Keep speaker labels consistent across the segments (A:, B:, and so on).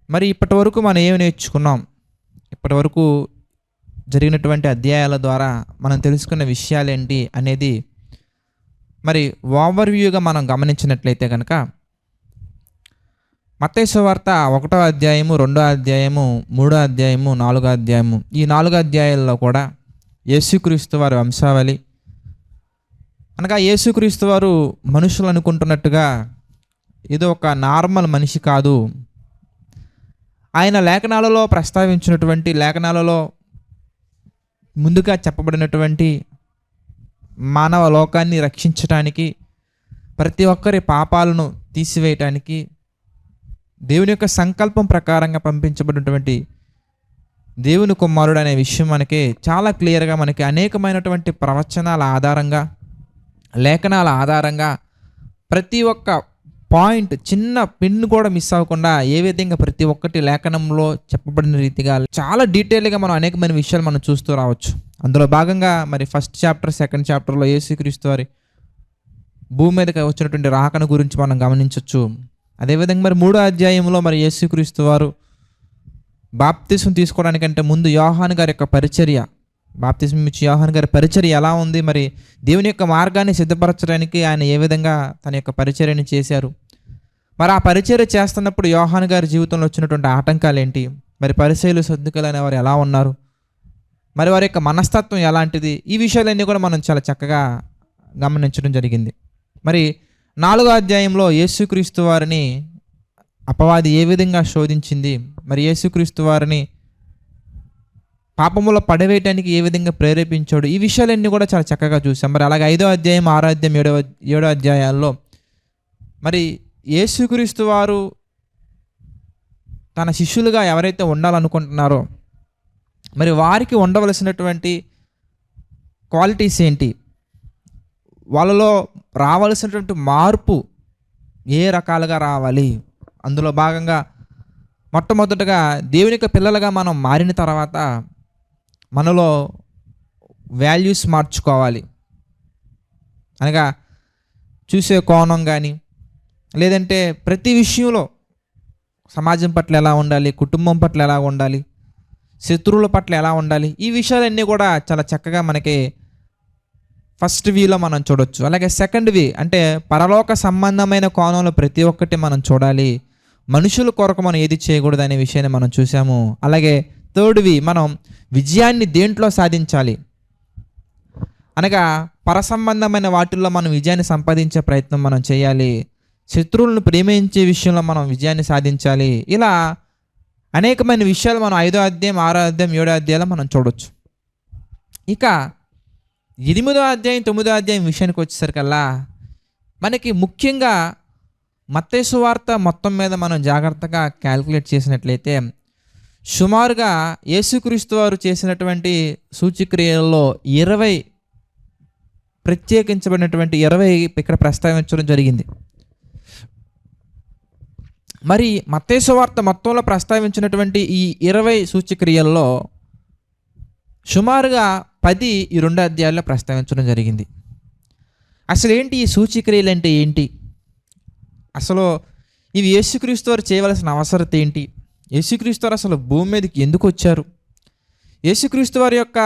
A: మరి ఇప్పటి వరకు మనం ఏమి నేర్చుకున్నాం? ఇప్పటి వరకు జరిగినటువంటి అధ్యాయాల ద్వారా మనం తెలుసుకున్న విషయాలేంటి అనేది మరి ఓవర్‌వ్యూగా మనం గమనించినట్లయితే గనక మత్తయి సువార్త 1 అధ్యాయము, 2 అధ్యాయము, 3 అధ్యాయము, 4 అధ్యాయము, ఈ 4 అధ్యాయాల్లో కూడా యేసుక్రీస్తు వారి వంశావళి అనగా యేసుక్రీస్తు వారు మనుషులు అనుకుంటున్నట్టుగా ఏదో ఒక నార్మల్ మనిషి కాదు. ఆయన లేఖనాలలో ప్రస్తావించినటువంటి లేఖనాలలో ముందుగా చెప్పబడినటువంటి మానవ లోకాన్ని రక్షించటానికి, ప్రతి ఒక్కరి పాపాలను తీసివేయటానికి దేవుని యొక్క సంకల్పం ప్రకారంగా పంపించబడినటువంటి దేవుని కుమారుడు అనే విషయం మనకి చాలా క్లియర్గా మనకి అనేకమైనటువంటి ప్రవచనాల ఆధారంగా, లేఖనాల ఆధారంగా ప్రతి ఒక్క పాయింట్, చిన్న పిన్ కూడా మిస్ అవ్వకుండా ఏ విధంగా ప్రతి ఒక్కటి లేఖనంలో చెప్పబడిన రీతిగా చాలా డీటెయిల్గా మనం అనేకమైన విషయాలు మనం చూస్తూ రావచ్చు. అందులో భాగంగా మరి ఫస్ట్ చాప్టర్, సెకండ్ చాప్టర్లో యేసుక్రీస్తు వారి భూమి మీదకి వచ్చినటువంటి రాకను గురించి మనం గమనించవచ్చు. అదేవిధంగా మరి 3వ అధ్యాయంలో మరి యేసుక్రీస్తు వారు బాప్తిస్మం తీసుకోవడానికంటే ముందు యోహాను గారి యొక్క పరిచర్య, బాప్తిస్మం ఇచ్చి యోహాను గారి పరిచర్య ఎలా ఉంది, మరి దేవుని యొక్క మార్గాన్ని సిద్ధపరచడానికి ఆయన ఏ విధంగా తన యొక్క పరిచర్యని చేశారు, మరి ఆ పరిచర్య చేస్తున్నప్పుడు యోహాను గారి జీవితంలో వచ్చినటువంటి ఆటంకాలు ఏంటి, మరి పరిసయ్యులు సద్దుకలు అనేవారు ఎలా ఉన్నారు, మరి వారి యొక్క మనస్తత్వం ఎలాంటిది, ఈ విషయాలన్నీ కూడా మనం చాలా చక్కగా గమనించడం జరిగింది. మరి 4వ అధ్యాయంలో యేసుక్రీస్తు వారిని అపవాది ఏ విధంగా శోధించింది, మరి యేసుక్రీస్తు వారిని పాపములో పడవేయటానికి ఏ విధంగా ప్రేరేపించాడు, ఈ విషయాలన్నీ కూడా చాలా చక్కగా చూసాం. మరి అలాగే 5వ అధ్యాయం, 6వ అధ్యాయం, 7వ అధ్యాయాల్లో మరి యేసుక్రీస్తు వారు తన శిష్యులుగా ఎవరైతే ఉండాలనుకుంటున్నారో మరి వారికి ఉండవలసినటువంటి క్వాలిటీస్ ఏంటి, వాళ్ళలో రావాల్సినటువంటి మార్పు ఏ రకాలుగా రావాలి, అందులో భాగంగా మొట్టమొదటగా దేవుని యొక్క పిల్లలుగా మనం మారిన తర్వాత మనలో వాల్యూస్ మార్చుకోవాలి. అనగా చూసే కోణం కానీ, లేదంటే ప్రతి విషయంలో సమాజం పట్ల ఎలా ఉండాలి, కుటుంబం పట్ల ఎలా ఉండాలి, శత్రువుల పట్ల ఎలా ఉండాలి, ఈ విషయాలన్నీ కూడా చాలా చక్కగా మనకి ఫస్ట్ వ్యూలో మనం చూడొచ్చు. అలాగే సెకండ్ వ్యూ అంటే పరలోక సంబంధమైన కోణంలో ప్రతి ఒక్కటి మనం చూడాలి. మనుషుల కొరకు మనం ఏది చేయకూడదు అనే విషయాన్ని మనం చూసాము. అలాగే థర్డ్ వ్యూ, మనం విజయాన్ని దేంట్లో సాధించాలి, అనగా పరసంబంధమైన వాటిల్లో మనం విజయాన్ని సంపాదించే ప్రయత్నం మనం చేయాలి, శత్రువులను ప్రేమించే విషయంలో మనం విజయాన్ని సాధించాలి. ఇలా అనేకమైన విషయాలు మనం 5వ అధ్యాయం, 6వ అధ్యాయం, 7వ అధ్యాయంలో మనం చూడొచ్చు. ఇక 8వ అధ్యాయం, 9వ అధ్యాయం విషయానికి వచ్చేసరికల్లా మనకి ముఖ్యంగా మత్తయి సువార్త మొత్తం మీద మనం జాగ్రత్తగా క్యాలిక్యులేట్ చేసినట్లయితే సుమారుగా యేసుక్రీస్తు వారు చేసినటువంటి సూచక్రియల్లో 20 ప్రత్యేకించబడినటువంటి 20 ఇక్కడ ప్రస్తావించడం జరిగింది. మరి మత్తయి సువార్త మొత్తంలో ప్రస్తావించినటువంటి ఈ 20 సూచక్రియల్లో సుమారుగా 10 ఈ 2 అధ్యాయాల్లో ప్రస్తావించడం జరిగింది. అసలు ఏంటి ఈ సూచక్రియలు అంటే ఏంటి, అసలు ఇవి యేసుక్రీస్తు వారు చేయవలసిన అవసరత ఏంటి, యేసుక్రీస్తు వారు అసలు భూమి మీదకి ఎందుకు వచ్చారు, యేసుక్రీస్తు వారి యొక్క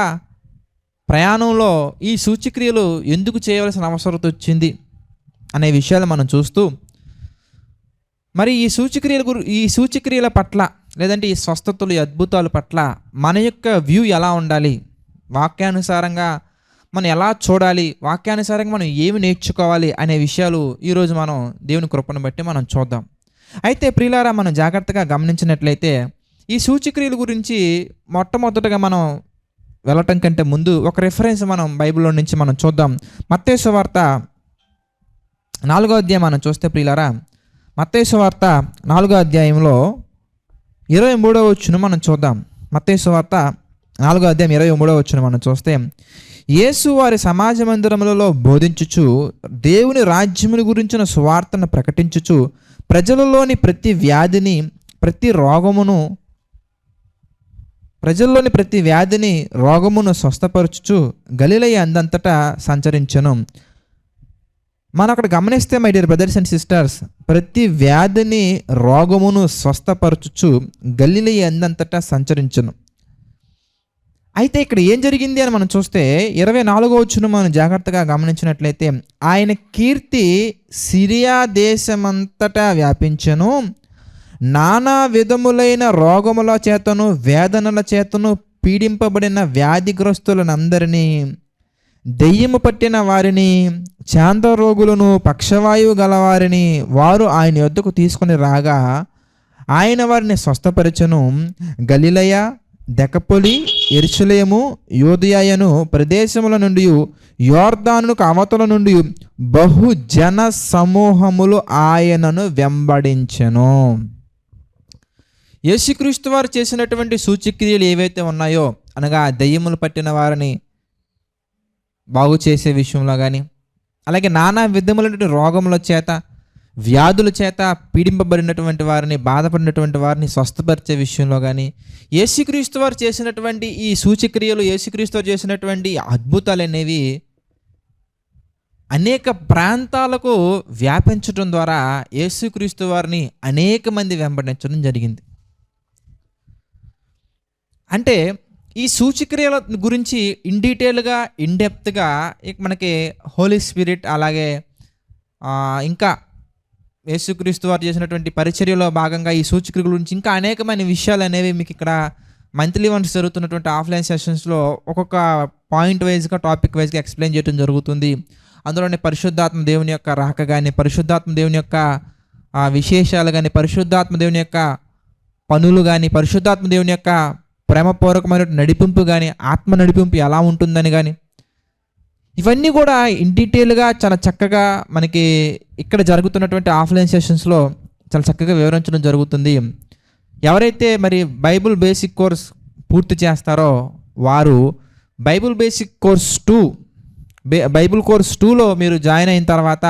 A: ప్రయాణంలో ఈ సూచక్రియలు ఎందుకు చేయవలసిన అవసరత వచ్చింది అనే విషయాలు మనం చూస్తూ, మరి ఈ సూచక్రియల పట్ల, లేదంటే ఈ స్వస్థతలు, ఈ అద్భుతాల పట్ల మన యొక్క వ్యూ ఎలా ఉండాలి, వాక్యానుసారంగా మనం ఎలా చూడాలి, వాక్యానుసారంగా మనం ఏమి నేర్చుకోవాలి అనే విషయాలు ఈరోజు మనం దేవుని కృపను బట్టి మనం చూద్దాం. అయితే ప్రియులారా, మనం జాగ్రత్తగా గమనించినట్లయితే ఈ సూచక్రియల గురించి మొట్టమొదటగా మనం వెళ్ళటం కంటే ముందు ఒక రిఫరెన్స్ మనం బైబిల్లో నుంచి మనం చూద్దాం. మత్తయి సువార్త 4వ అధ్యాయం మనం చూస్తే ప్రియులారా, మత్తయి సువార్త 4వ అధ్యాయంలో 23వ వచనం మనం చూద్దాం. మత్తయి సువార్త 4వ అధ్యాయం 23వ వచనం మనం చూస్తే, యేసు వారి సమాజ మందిరములలో బోధించుచు దేవుని రాజ్యముని గురించిన సువార్తను ప్రకటించుచు ప్రజలలోని ప్రతి వ్యాధిని రోగమును స్వస్థపరచుచు గలిలయ అందంతటా సంచరించెను. మనం అక్కడ గమనిస్తే my dear brothers and sisters, ప్రతి వ్యాధిని రోగమును స్వస్థపరచుచు గలిలయ అందంతటా సంచరించును. అయితే ఇక్కడ ఏం జరిగింది అని మనం చూస్తే 24వ వచనం మనం జాగ్రత్తగా గమనించినట్లయితే, ఆయన కీర్తి సిరియా దేశమంతటా వ్యాపించెను, నానా విధములైన రోగముల చేతను వేదనల చేతను పీడింపబడిన వ్యాధిగ్రస్తులనందరినీ, దెయ్యము పట్టిన వారిని, చాంద్రరోగులను, పక్షవాయువు గలవారిని వారు ఆయన యొద్దకు తీసుకొని రాగా ఆయన వారిని స్వస్థపరచెను. గలిలయ, దెకపొలి, యెరూషలేము, యూదయను ప్రదేశముల నుండి, యోర్దానుకు అవతల నుండి బహుజన సమూహములు ఆయనను వెంబడించెను. యేసుక్రీస్తు వారు చేసినటువంటి సూచక్రియలు ఏవైతే ఉన్నాయో, అనగా దెయ్యములు పట్టిన వారిని బాగు చేసే విషయంలో కానీ, అలాగే నానా విధములైన రోగముల చేత, వ్యాధుల చేత పీడింపబడినటువంటి వారిని, బాధపడినటువంటి వారిని స్వస్థపరిచే విషయంలో కానీ, యేసుక్రీస్తు వారు చేసినటువంటి ఈ సూచక్రియలు, యేసుక్రీస్తు వారు చేసినటువంటి అద్భుతాలు అనేవి అనేక ప్రాంతాలకు వ్యాపించడం ద్వారా యేసుక్రీస్తు వారిని అనేక మంది వెంబడించడం జరిగింది. అంటే ఈ సూచక్రియల గురించి ఇన్ డీటెయిల్గా, ఇన్ డెప్త్గా మనకి హోలీ స్పిరిట్, అలాగే ఇంకా యేసుక్రీస్తు వారు చేసినటువంటి పరిచర్యలో భాగంగా ఈ సూచక్రియల గురించి ఇంకా అనేకమైన విషయాలు అనేవి మీకు ఇక్కడ మంత్లీ వన్స్ జరుగుతున్నటువంటి ఆఫ్లైన్ సెషన్స్లో ఒక్కొక్క పాయింట్ వైజ్గా, టాపిక్ వైజ్గా ఎక్స్ప్లెయిన్ చేయడం జరుగుతుంది. అందులోనే పరిశుద్ధాత్మ దేవుని యొక్క రాక కానీ, పరిశుద్ధాత్మ దేవుని యొక్క విశేషాలు కానీ, పరిశుద్ధాత్మ దేవుని యొక్క పనులు కానీ, పరిశుద్ధాత్మ దేవుని యొక్క ప్రేమపూర్వకమైన నడిపింపు కానీ, ఆత్మ నడిపింపు ఎలా ఉంటుందని కానీ, ఇవన్నీ కూడా ఇన్ డీటెయిల్గా చాలా చక్కగా మనకి ఇక్కడ జరుగుతున్నటువంటి ఆఫ్లైన్ సెషన్స్లో చాలా చక్కగా వివరించడం జరుగుతుంది. ఎవరైతే మరి బైబుల్ బేసిక్ కోర్స్ పూర్తి చేస్తారో వారు Bible basic course 2, Bible course 2లో మీరు జాయిన్ అయిన తర్వాత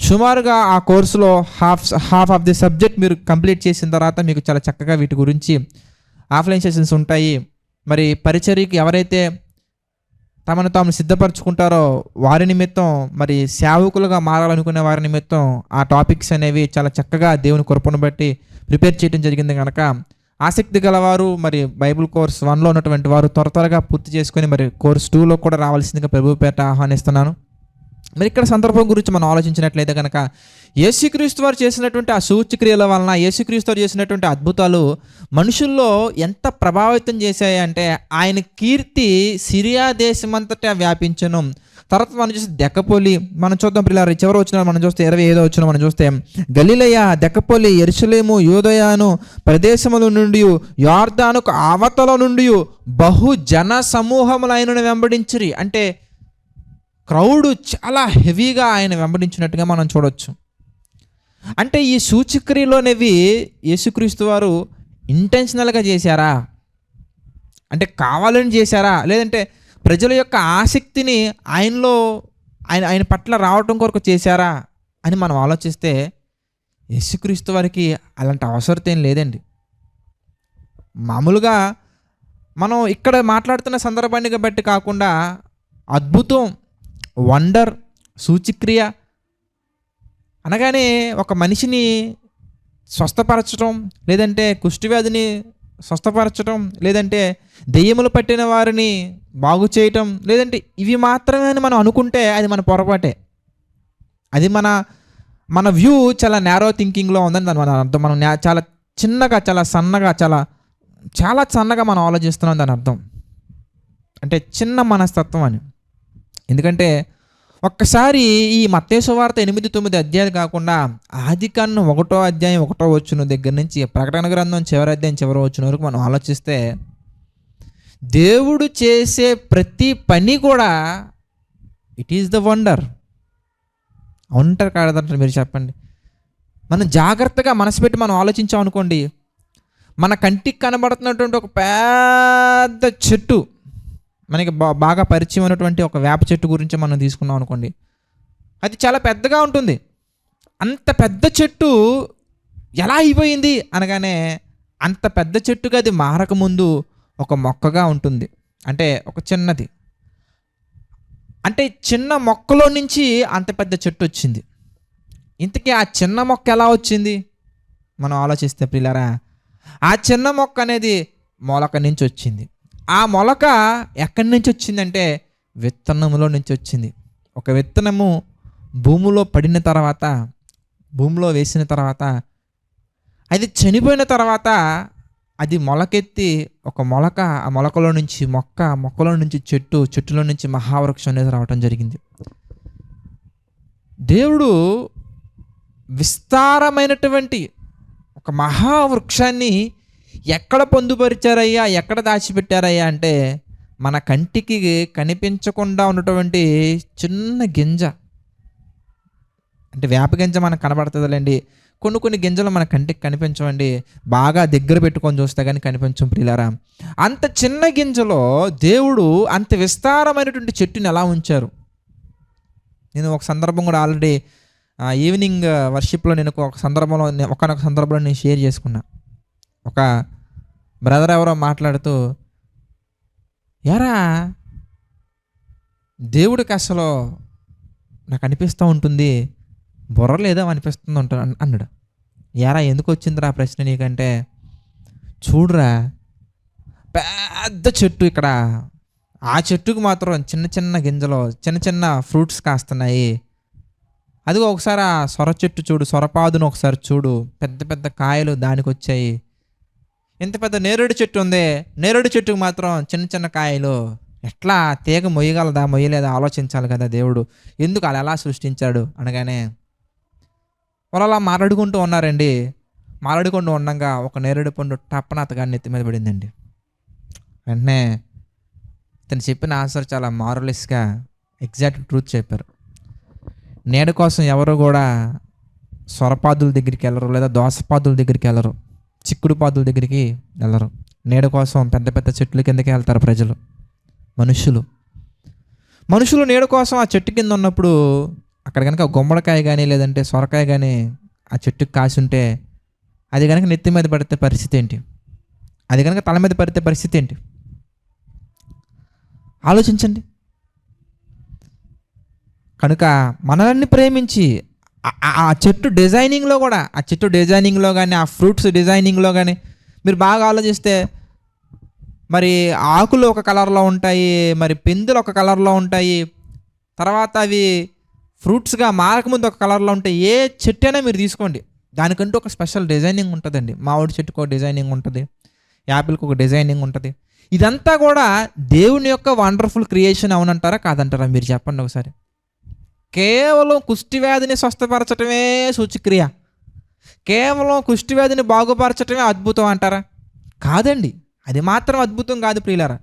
A: సుమారుగా ఆ కోర్సులో హాఫ్ ఆఫ్ ది సబ్జెక్ట్ మీరు కంప్లీట్ చేసిన తర్వాత మీకు చాలా చక్కగా వీటి గురించి ఆఫ్లైన్ సెషన్స్ ఉంటాయి. మరి పరిచర్యకి ఎవరైతే తమను తాము సిద్ధపరచుకుంటారో వారి నిమిత్తం, మరి సేవకులుగా మారాలనుకునే వారి నిమిత్తం ఆ టాపిక్స్ అనేవి చాలా చక్కగా దేవుని కృపను బట్టి ప్రిపేర్ చేయడం జరిగింది. కనుక ఆసక్తి గలవారు మరి బైబుల్ కోర్స్ 1లో ఉన్నటువంటి వారు త్వరగా పూర్తి చేసుకొని మరి కోర్స్ 2లో కూడా రావాల్సిందిగా ప్రభు పేట ఆహ్వానిస్తున్నాను. మరి ఇక్కడ సందర్భం గురించి మనం ఆలోచించినట్లయితే కనుక యేసుక్రీస్తు వారు చేసినటువంటి ఆ సూచక్రియల వలన, యేసుక్రీస్తు వారు చేసినటువంటి అద్భుతాలు మనుషుల్లో ఎంత ప్రభావితం చేశాయి అంటే ఆయన కీర్తి సిరియా దేశమంతటా వ్యాపించను. తర్వాత మనం చూస్తే దెకపొలి, మనం చూద్దాం పిల్లలు చివరి వచ్చిన మనం చూస్తే 25వ వచనం మనం చూస్తే, గలిలయ, దెకపొలి, యెరూషలేము, యూదయను ప్రదేశముల నుండి, యోర్దానుకు అవతల నుండి బహుజన సమూహములు ఆయనను వెంబడించిరి. అంటే క్రౌడ్ చాలా హెవీగా ఆయన వెంబడించినట్టుగా మనం చూడొచ్చు. అంటే ఈ సూచక్రియలోనేవి యేసుక్రీస్తు వారు ఇంటెన్షనల్గా చేశారా, అంటే కావాలని చేశారా, లేదంటే ప్రజల యొక్క ఆసక్తిని ఆయన పట్ల రావటం కొరకు చేశారా అని మనం ఆలోచిస్తే యేసుక్రీస్తు వారికి అలాంటి అవసరం ఏం లేదండి. మామూలుగా మనం ఇక్కడ మాట్లాడుతున్న సందర్భాన్ని బట్టి కాకుండా అద్భుతం, వండర్, సూచక్రియ అనగానే ఒక మనిషిని స్వస్థపరచడం, లేదంటే కుష్ఠవ్యాధిని స్వస్థపరచడం, లేదంటే దెయ్యములు పట్టిన వారిని బాగు చేయటం, లేదంటే ఇవి మాత్రమే అని మనం అనుకుంటే అది మన పొరపాటే. అది మన వ్యూ చాలా నేరో థింకింగ్లో ఉందని దాని మన అర్థం. మనం చాలా చిన్నగా, చాలా సన్నగా, చాలా సన్నగా మనం ఆలోచిస్తున్నాం దాని అర్థం. అంటే చిన్న మనస్తత్వం అని. ఎందుకంటే ఒక్కసారి ఈ మత్తయి సువార్త 8-9 అధ్యాయాలు కాకుండా ఆదికాండం 1వ అధ్యాయం 1వ వచనం దగ్గర నుంచి ప్రకటన గ్రంథం చివరి అధ్యాయం చివరి వచనం వరకు మనం ఆలోచిస్తే దేవుడు చేసే ప్రతి పని కూడా ఇట్ ఈస్ ద వండర్. ఉంటారు కాదంటారు మీరు చెప్పండి. మనం జాగ్రత్తగా మనసు పెట్టి మనం ఆలోచించాం అనుకోండి, మన కంటికి కనబడుతున్నటువంటి ఒక పెద్ద చెట్టు, మనకి బాగా పరిచయం అయినటువంటి ఒక వేప చెట్టు గురించి మనం తీసుకున్నాం అనుకోండి, అది చాలా పెద్దగా ఉంటుంది. అంత పెద్ద చెట్టు ఎలా అయిపోయింది అనగానే అంత పెద్ద చెట్టుగా అది మారకముందు ఒక మొక్కగా ఉంటుంది, అంటే ఒక చిన్నది. అంటే చిన్న మొక్కలో నుంచి అంత పెద్ద చెట్టు వచ్చింది. ఇంతకీ ఆ చిన్న మొక్క ఎలా వచ్చింది మనం ఆలోచిస్తే ప్రియులారా, ఆ చిన్న మొక్క అనేది మొలక నుంచి వచ్చింది. ఆ మొలక ఎక్కడి నుంచి వచ్చిందంటే విత్తనములో నుంచి వచ్చింది. ఒక విత్తనము భూమిలో పడిన తర్వాత, భూమిలో వేసిన తర్వాత, అది చనిపోయిన తర్వాత అది మొలకెత్తి ఒక మొలక, ఆ మొలకలో నుంచి మొక్క, మొక్కలో నుంచి చెట్టు, చెట్టులో నుంచి మహావృక్షం అనేది రావటం జరిగింది. దేవుడు విస్తారమైనటువంటి ఒక మహావృక్షాన్ని ఎక్కడ పొందుపరిచారయ్యా, ఎక్కడ దాచిపెట్టారయ్యా అంటే మన కంటికి కనిపించకుండా ఉన్నటువంటి చిన్న గింజ. అంటే వేప గింజ మనకు కనబడుతుందిలేండి, కొన్ని గింజలు మన కంటికి కనిపించవండి, బాగా దగ్గర పెట్టుకొని చూస్తే కానీ కనిపించం ప్రియులారా. అంత చిన్న గింజలో దేవుడు అంత విస్తారమైనటువంటి చెట్టుని ఎలా ఉంచారు. నేను ఒక సందర్భం కూడా ఆల్రెడీ ఈవినింగ్ వర్షిప్లో నేను ఒకనొక సందర్భంలో నేను షేర్ చేసుకున్నా. ఒక బ్రదర్ ఎవరో మాట్లాడుతూ, ఎరా దేవుడికి అసలు నాకు అనిపిస్తూ ఉంటుంది, బుర్ర లేదా అనిపిస్తుంది ఉంటాను అన్నాడు. ఎరా ఎందుకు వచ్చిందిరా ఆ ప్రశ్న నీకంటే, చూడురా పెద్ద చెట్టు ఇక్కడ, ఆ చెట్టుకు మాత్రం చిన్న చిన్న గింజలు, చిన్న చిన్న ఫ్రూట్స్ కాస్తున్నాయి. అదిగో ఒకసారి ఆ సొర చెట్టు చూడు, సొరపాదును ఒకసారి చూడు, పెద్ద పెద్ద కాయలు దానికి వచ్చాయి. ఇంత పెద్ద నేరేడు చెట్టు ఉంది, నేరేడు చెట్టుకు మాత్రం చిన్న చిన్న కాయలు. ఎట్లా తీగ మొయ్యగలదా మొయ్యలేదా ఆలోచించాలి కదా దేవుడు, ఎందుకు అలా ఎలా సృష్టించాడు అనగానే వాళ్ళు అలా మాట్లాడుకుంటూ ఉన్నారండి. మాట్లాడుకుంటూ ఉండగా ఒక నేరేడు పండు టప్పన అతగాని నెత్తి మీద పడిందండి. వెంటనే ఇతను చెప్పిన ఆన్సర్ చాలా మారలెస్గా ఎగ్జాక్ట్ ట్రూత్ చెప్పారు. నీడ కోసం ఎవరు కూడా సొరపాదుల దగ్గరికి వెళ్ళరు, లేదా దోసపాదుల దగ్గరికి వెళ్ళరు, చిక్కుడు పాదుల దగ్గరికి వెళ్ళరు. నీడ కోసం పెద్ద పెద్ద చెట్ల కిందకి వెళ్తారు ప్రజలు, మనుషులు నీడ కోసం ఆ చెట్టు కింద ఉన్నప్పుడు అక్కడ కనుక గుమ్మడికాయ కానీ లేదంటే సొరకాయ కానీ ఆ చెట్టుకి కాసి ఉంటే అది కనుక నెత్తి మీద పడితే పరిస్థితి ఏంటి, అది కనుక తల మీద పడితే పరిస్థితి ఏంటి ఆలోచించండి. కనుక మనల్ని ప్రేమించి ఆ చెట్టు డిజైనింగ్లో కానీ ఆ ఫ్రూట్స్ డిజైనింగ్లో కానీ మీరు బాగా ఆలోచిస్తే, మరి ఆకులు ఒక కలర్లో ఉంటాయి, మరి పిందులు ఒక కలర్లో ఉంటాయి, తర్వాత అవి ఫ్రూట్స్గా మారకముందు ఒక కలర్లో ఉంటాయి. ఏ చెట్టు అయినా మీరు తీసుకోండి, దానికంటూ ఒక స్పెషల్ డిజైనింగ్ ఉంటుందండి. మామిడి చెట్టుకు ఒక డిజైనింగ్ ఉంటుంది, యాపిల్కి ఒక డిజైనింగ్ ఉంటుంది. ఇదంతా కూడా దేవుని యొక్క వండర్ఫుల్ క్రియేషన్ అవునంటారా కాదంటారా మీరు చెప్పండి ఒకసారి. కేవలం కుష్టివ్యాధిని స్వస్థపరచటమే సూచక్రియ, కేవలం కుష్టివ్యాధిని బాగుపరచటమే అద్భుతం అంటారా? కాదండి, అది మాత్రం అద్భుతం కాదు ప్రియులారా.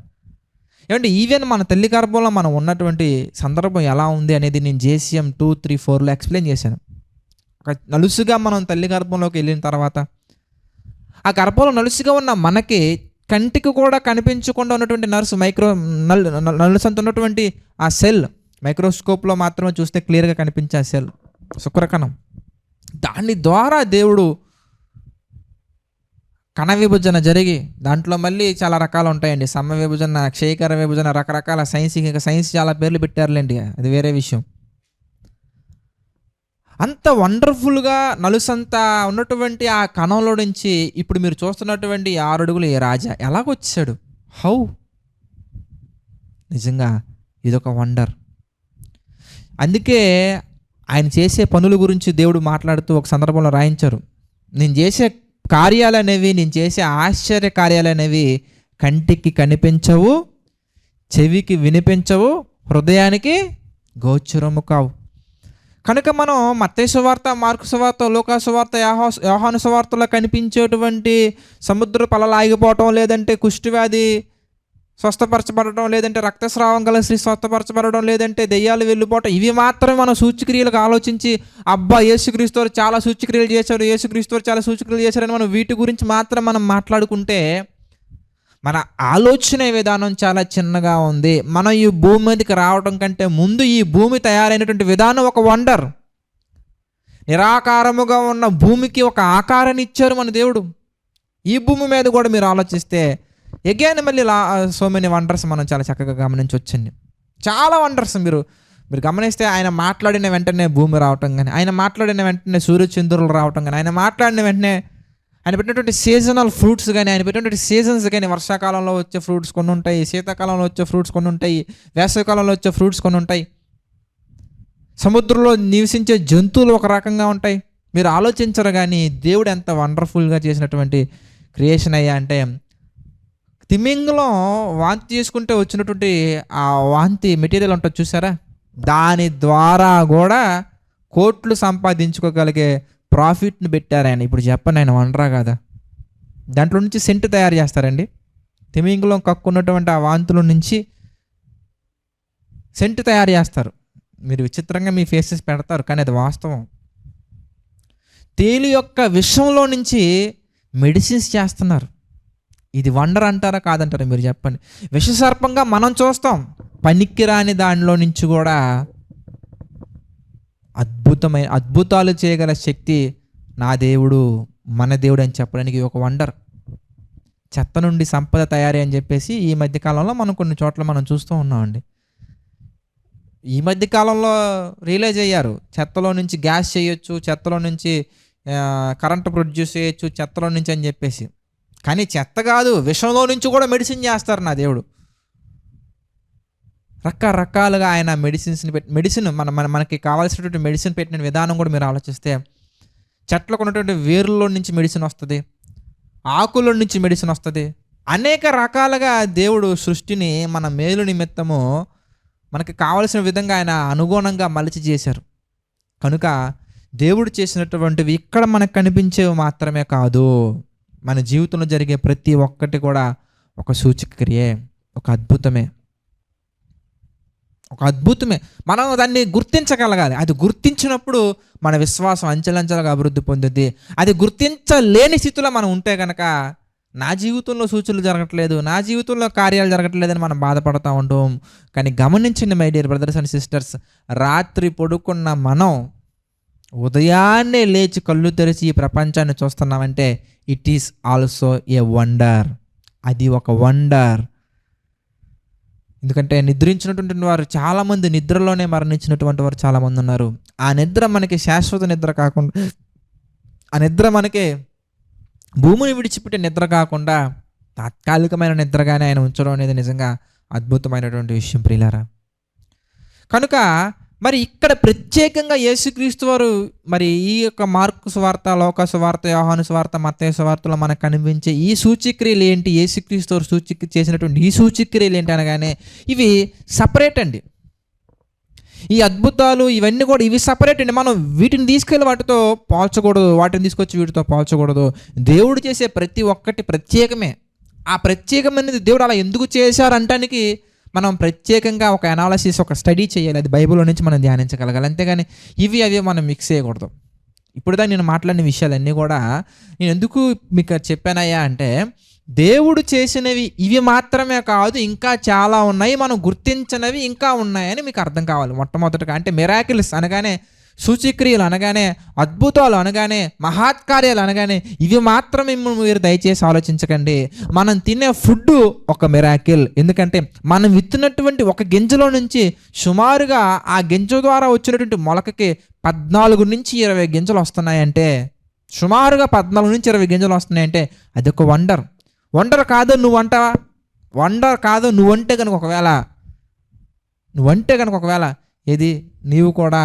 A: ఏమంటే ఈవెన్ మన తల్లి గర్భంలో మనం ఉన్నటువంటి సందర్భం ఎలా ఉంది అనేది నేను JCM 2-3-4లో ఎక్స్ప్లెయిన్ చేశాను. ఒక నలుసుగా మనం తల్లి గర్భంలోకి వెళ్ళిన తర్వాత ఆ గర్భంలో నలుసుగా ఉన్న మనకి కంటికి కూడా కనిపించకుండా ఉన్నటువంటి నలుసంత ఉన్నటువంటి ఆ సెల్, మైక్రోస్కోప్లో మాత్రమే చూస్తే క్లియర్గా కనిపించే ఆ సెల్ శుక్రకణం, దాని ద్వారా దేవుడు కణ విభజన జరిగి దాంట్లో మళ్ళీ చాలా రకాలు ఉంటాయండి. సమ విభజన, క్షయకర విభజన, రకరకాల సైన్స్ చాలా పేర్లు పెట్టారులేండి, అది వేరే విషయం. అంత వండర్ఫుల్గా నలుసంత ఉన్నటువంటి ఆ కణంలో నుంచి ఇప్పుడు మీరు చూస్తున్నటువంటి 6 అడుగులు ఏ రాజా ఎలాగొచ్చాడు? హౌ? నిజంగా ఇదొక వండర్. అందుకే ఆయన చేసే పనుల గురించి దేవుడు మాట్లాడుతూ ఒక సందర్భంలో రాయించారు, నేను చేసే కార్యాలు అనేవి, నేను చేసే ఆశ్చర్య కార్యాలు అనేవి కంటికి కనిపించవు, చెవికి వినిపించవు, హృదయానికి గోచరము కావు. కనుక మనం మత్తయి సువార్త, మార్కు సువార్త, లూకా సువార్త, యోహాను సువార్తలో కనిపించేటువంటి సముద్ర అలలు ఆగిపోవటం, లేదంటే కుష్ఠవ్యాధి స్వస్థపరచబడటం, లేదంటే రక్తస్రావం గల స్త్రీ స్వస్థపరచబడడం, లేదంటే దెయ్యాలు వెళ్ళిపోవటం, ఇవి మాత్రమే మనం సూచక్రియలకు ఆలోచించి అబ్బా యేసుక్రీస్తు వారు చాలా సూచక్రియలు చేశారు, యేసుక్రీస్తు వారు చాలా సూచక్రియలు చేశారని మనం వీటి గురించి మాత్రం మనం మాట్లాడుకుంటే మన ఆలోచన విధానం చాలా చిన్నగా ఉంది. మనం ఈ భూమి మీదకి రావడం కంటే ముందు ఈ భూమి తయారైనటువంటి విధానం ఒక వండర్. నిరాకారముగా ఉన్న భూమికి ఒక ఆకారాన్ని ఇచ్చారు మన దేవుడు. ఈ భూమి మీద కూడా మీరు ఆలోచిస్తే అగైన్ మళ్ళీ సో మెనీ వండర్స్ మనం చాలా చక్కగా గమనించవచ్చండి. చాలా వండర్స్ మీరు మీరు గమనిస్తే ఆయన మాట్లాడిన వెంటనే భూమి రావటం కానీ, ఆయన మాట్లాడిన వెంటనే సూర్యచంద్రులు రావటం కానీ, ఆయన మాట్లాడిన వెంటనే ఆయన పెట్టినటువంటి సీజనల్ ఫ్రూట్స్ కానీ, ఆయన పెట్టినటువంటి సీజన్స్ కానీ, వర్షాకాలంలో వచ్చే ఫ్రూట్స్ కొన్ని ఉంటాయి, శీతాకాలంలో వచ్చే ఫ్రూట్స్ కొన్ని ఉంటాయి, వేసవికాలంలో వచ్చే ఫ్రూట్స్ కొన్ని ఉంటాయి, సముద్రంలో నివసించే జంతువులు ఒక రకంగా ఉంటాయి. మీరు ఆలోచించరు కానీ దేవుడు ఎంత వండర్ఫుల్గా చేసినటువంటి క్రియేషన్ అయ్యా అంటే, తిమింగలం వాంతి చేసుకుంటే వచ్చినటువంటి ఆ వాంతి మెటీరియల్ ఉంటుంది చూసారా, దాని ద్వారా కూడా కోట్లు సంపాదించుకోగలిగే ప్రాఫిట్ని పెట్టారు ఆయన. ఇప్పుడు చెప్పండి, ఆయన వండరా కదా? దాంట్లో నుంచి సెంట్ తయారు చేస్తారండి. తిమింగలం కక్కున్నటువంటి ఆ వాంతుల నుంచి సెంట్ తయారు చేస్తారు. మీరు విచిత్రంగా మీ ఫేసెస్ పెడతారు కానీ అది వాస్తవం. తేలి యొక్క విషంలో నుంచి మెడిసిన్స్ చేస్తున్నారు. ఇది వండర్ అంటారా కాదంటారా మీరు చెప్పండి? విషసర్పంగా మనం చూస్తాం, పనికిరాని దానిలో నుంచి కూడా అద్భుతాలు చేయగల శక్తి నా దేవుడు, మన దేవుడు అని చెప్పడానికి ఒక వండర్. చెత్త నుండి సంపద తయారీ అని చెప్పేసి ఈ మధ్యకాలంలో మనం కొన్ని చోట్ల మనం చూస్తూ ఉన్నామండి. ఈ మధ్యకాలంలో రియలైజ్ అయ్యారు, చెత్తలో నుంచి గ్యాస్ చేయొచ్చు, చెత్తలో నుంచి కరెంటు ప్రొడ్యూస్ చేయొచ్చు, చెత్తలో నుంచి అని చెప్పేసి. కానీ చెత్త కాదు, విషంలో నుంచి కూడా మెడిసిన్ చేస్తారు నా దేవుడు. రకరకాలుగా ఆయన మెడిసిన్ మనకి కావాల్సినటువంటి మెడిసిన్ పెట్టిన విధానం కూడా మీరు ఆలోచిస్తే, చెట్లకు ఉన్నటువంటి వేర్లలో నుంచి మెడిసిన్ వస్తుంది, ఆకుల నుంచి మెడిసిన్ వస్తుంది. అనేక రకాలుగా దేవుడు సృష్టిని మన మేలు నిమిత్తము మనకి కావలసిన విధంగా ఆయన అనుగుణంగా మలిచి చేశారు. కనుక దేవుడు చేసినటువంటివి ఇక్కడ మనకు కనిపించేవి మాత్రమే కాదు, మన జీవితంలో జరిగే ప్రతి ఒక్కటి కూడా ఒక సూచక క్రియే, ఒక అద్భుతమే. మనం దాన్ని గుర్తించగలగాలి. అది గుర్తించినప్పుడు మన విశ్వాసం అంచెలంచెలుగా అభివృద్ధి పొందుద్ది. అది గుర్తించలేని స్థితిలో మనం ఉంటే కనుక, నా జీవితంలో సూచనలు జరగట్లేదు, నా జీవితంలో కార్యాలు జరగట్లేదని మనం బాధపడుతూ ఉంటాం. కానీ గమనించండి my dear brothers and sisters, రాత్రి పడుకున్న మనం ఉదయాన్నే లేచి కళ్ళు తెరిచి ఈ ప్రపంచాన్ని చూస్తున్నామంటే it is also a wonder. అది ఒక వండర్. ఎందుకంటే నిద్రించినటువంటి వారు చాలామంది, నిద్రలోనే మరణించినటువంటి వారు చాలామంది ఉన్నారు. ఆ నిద్ర మనకి శాశ్వత నిద్ర కాకుండా, ఆ నిద్ర మనకి భూమిని విడిచిపెట్టే నిద్ర కాకుండా తాత్కాలికమైన నిద్రగానే ఆయన ఉంచడం అనేది నిజంగా అద్భుతమైనటువంటి విషయం ప్రియులారా. కనుక మరి ఇక్కడ ప్రత్యేకంగా యేసుక్రీస్తు వారు మరి ఈ యొక్క మార్కు సువార్త, లోకా సువార్త, యోహాను సువార్త, మత్తయి సువార్తలో మనకు కనిపించే ఈ సూచక్రియలు ఏంటి, యేసుక్రీస్తు వారు చేసినటువంటి ఈ సూచక్రియలు ఏంటి అనగానే ఇవి సపరేట్ అండి. ఈ అద్భుతాలు ఇవన్నీ కూడా ఇవి సపరేట్ అండి. మనం వీటిని తీసుకెళ్ళి వాటితో పోల్చకూడదు, వాటిని తీసుకొచ్చి వీటితో పోల్చకూడదు. దేవుడు చేసే ప్రతి ఒక్కటి ప్రత్యేకమే. ఆ ప్రత్యేకమైనది దేవుడు అలా ఎందుకు చేశారంటానికి మనం ప్రత్యేకంగా ఒక అనాలసిస్, ఒక స్టడీ చేయాలి. అది బైబిల్లో నుంచి మనం ధ్యానించగలగాలి. అంతేగాని ఇవి అవి మనం మిక్స్ చేయకూడదు. ఇప్పుడుదా నేను మాట్లాడిన విషయాలన్నీ కూడా నేను ఎందుకు మీకు చెప్పానయ్యా అంటే, దేవుడు చేసినవి ఇవి మాత్రమే కాదు, ఇంకా చాలా ఉన్నాయి, మనం గుర్తించినవి ఇంకా ఉన్నాయని మీకు అర్థం కావాలి. మొట్టమొదటిగా అంటే మిరాకిల్స్ అనగానే, సూచక్రియలు అనగానే, అద్భుతాలు అనగానే, మహత్కార్యాలు అనగానే ఇవి మాత్రమే మీరు దయచేసి ఆలోచించకండి. మనం తినే ఫుడ్ ఒక మిరాకిల్. ఎందుకంటే మనం విత్తినటువంటి ఒక గింజలో నుంచి సుమారుగా ఆ గింజ ద్వారా వచ్చినటువంటి మొలకకి 14 నుంచి 20 గింజలు వస్తున్నాయంటే, సుమారుగా 14 నుంచి 20 గింజలు వస్తున్నాయంటే అది ఒక వండర్. వండర్ కాదు నువ్వు అంటావా? వండర్ కాదు నువ్వంటే కనుక ఒకవేళ ఏది నీవు కూడా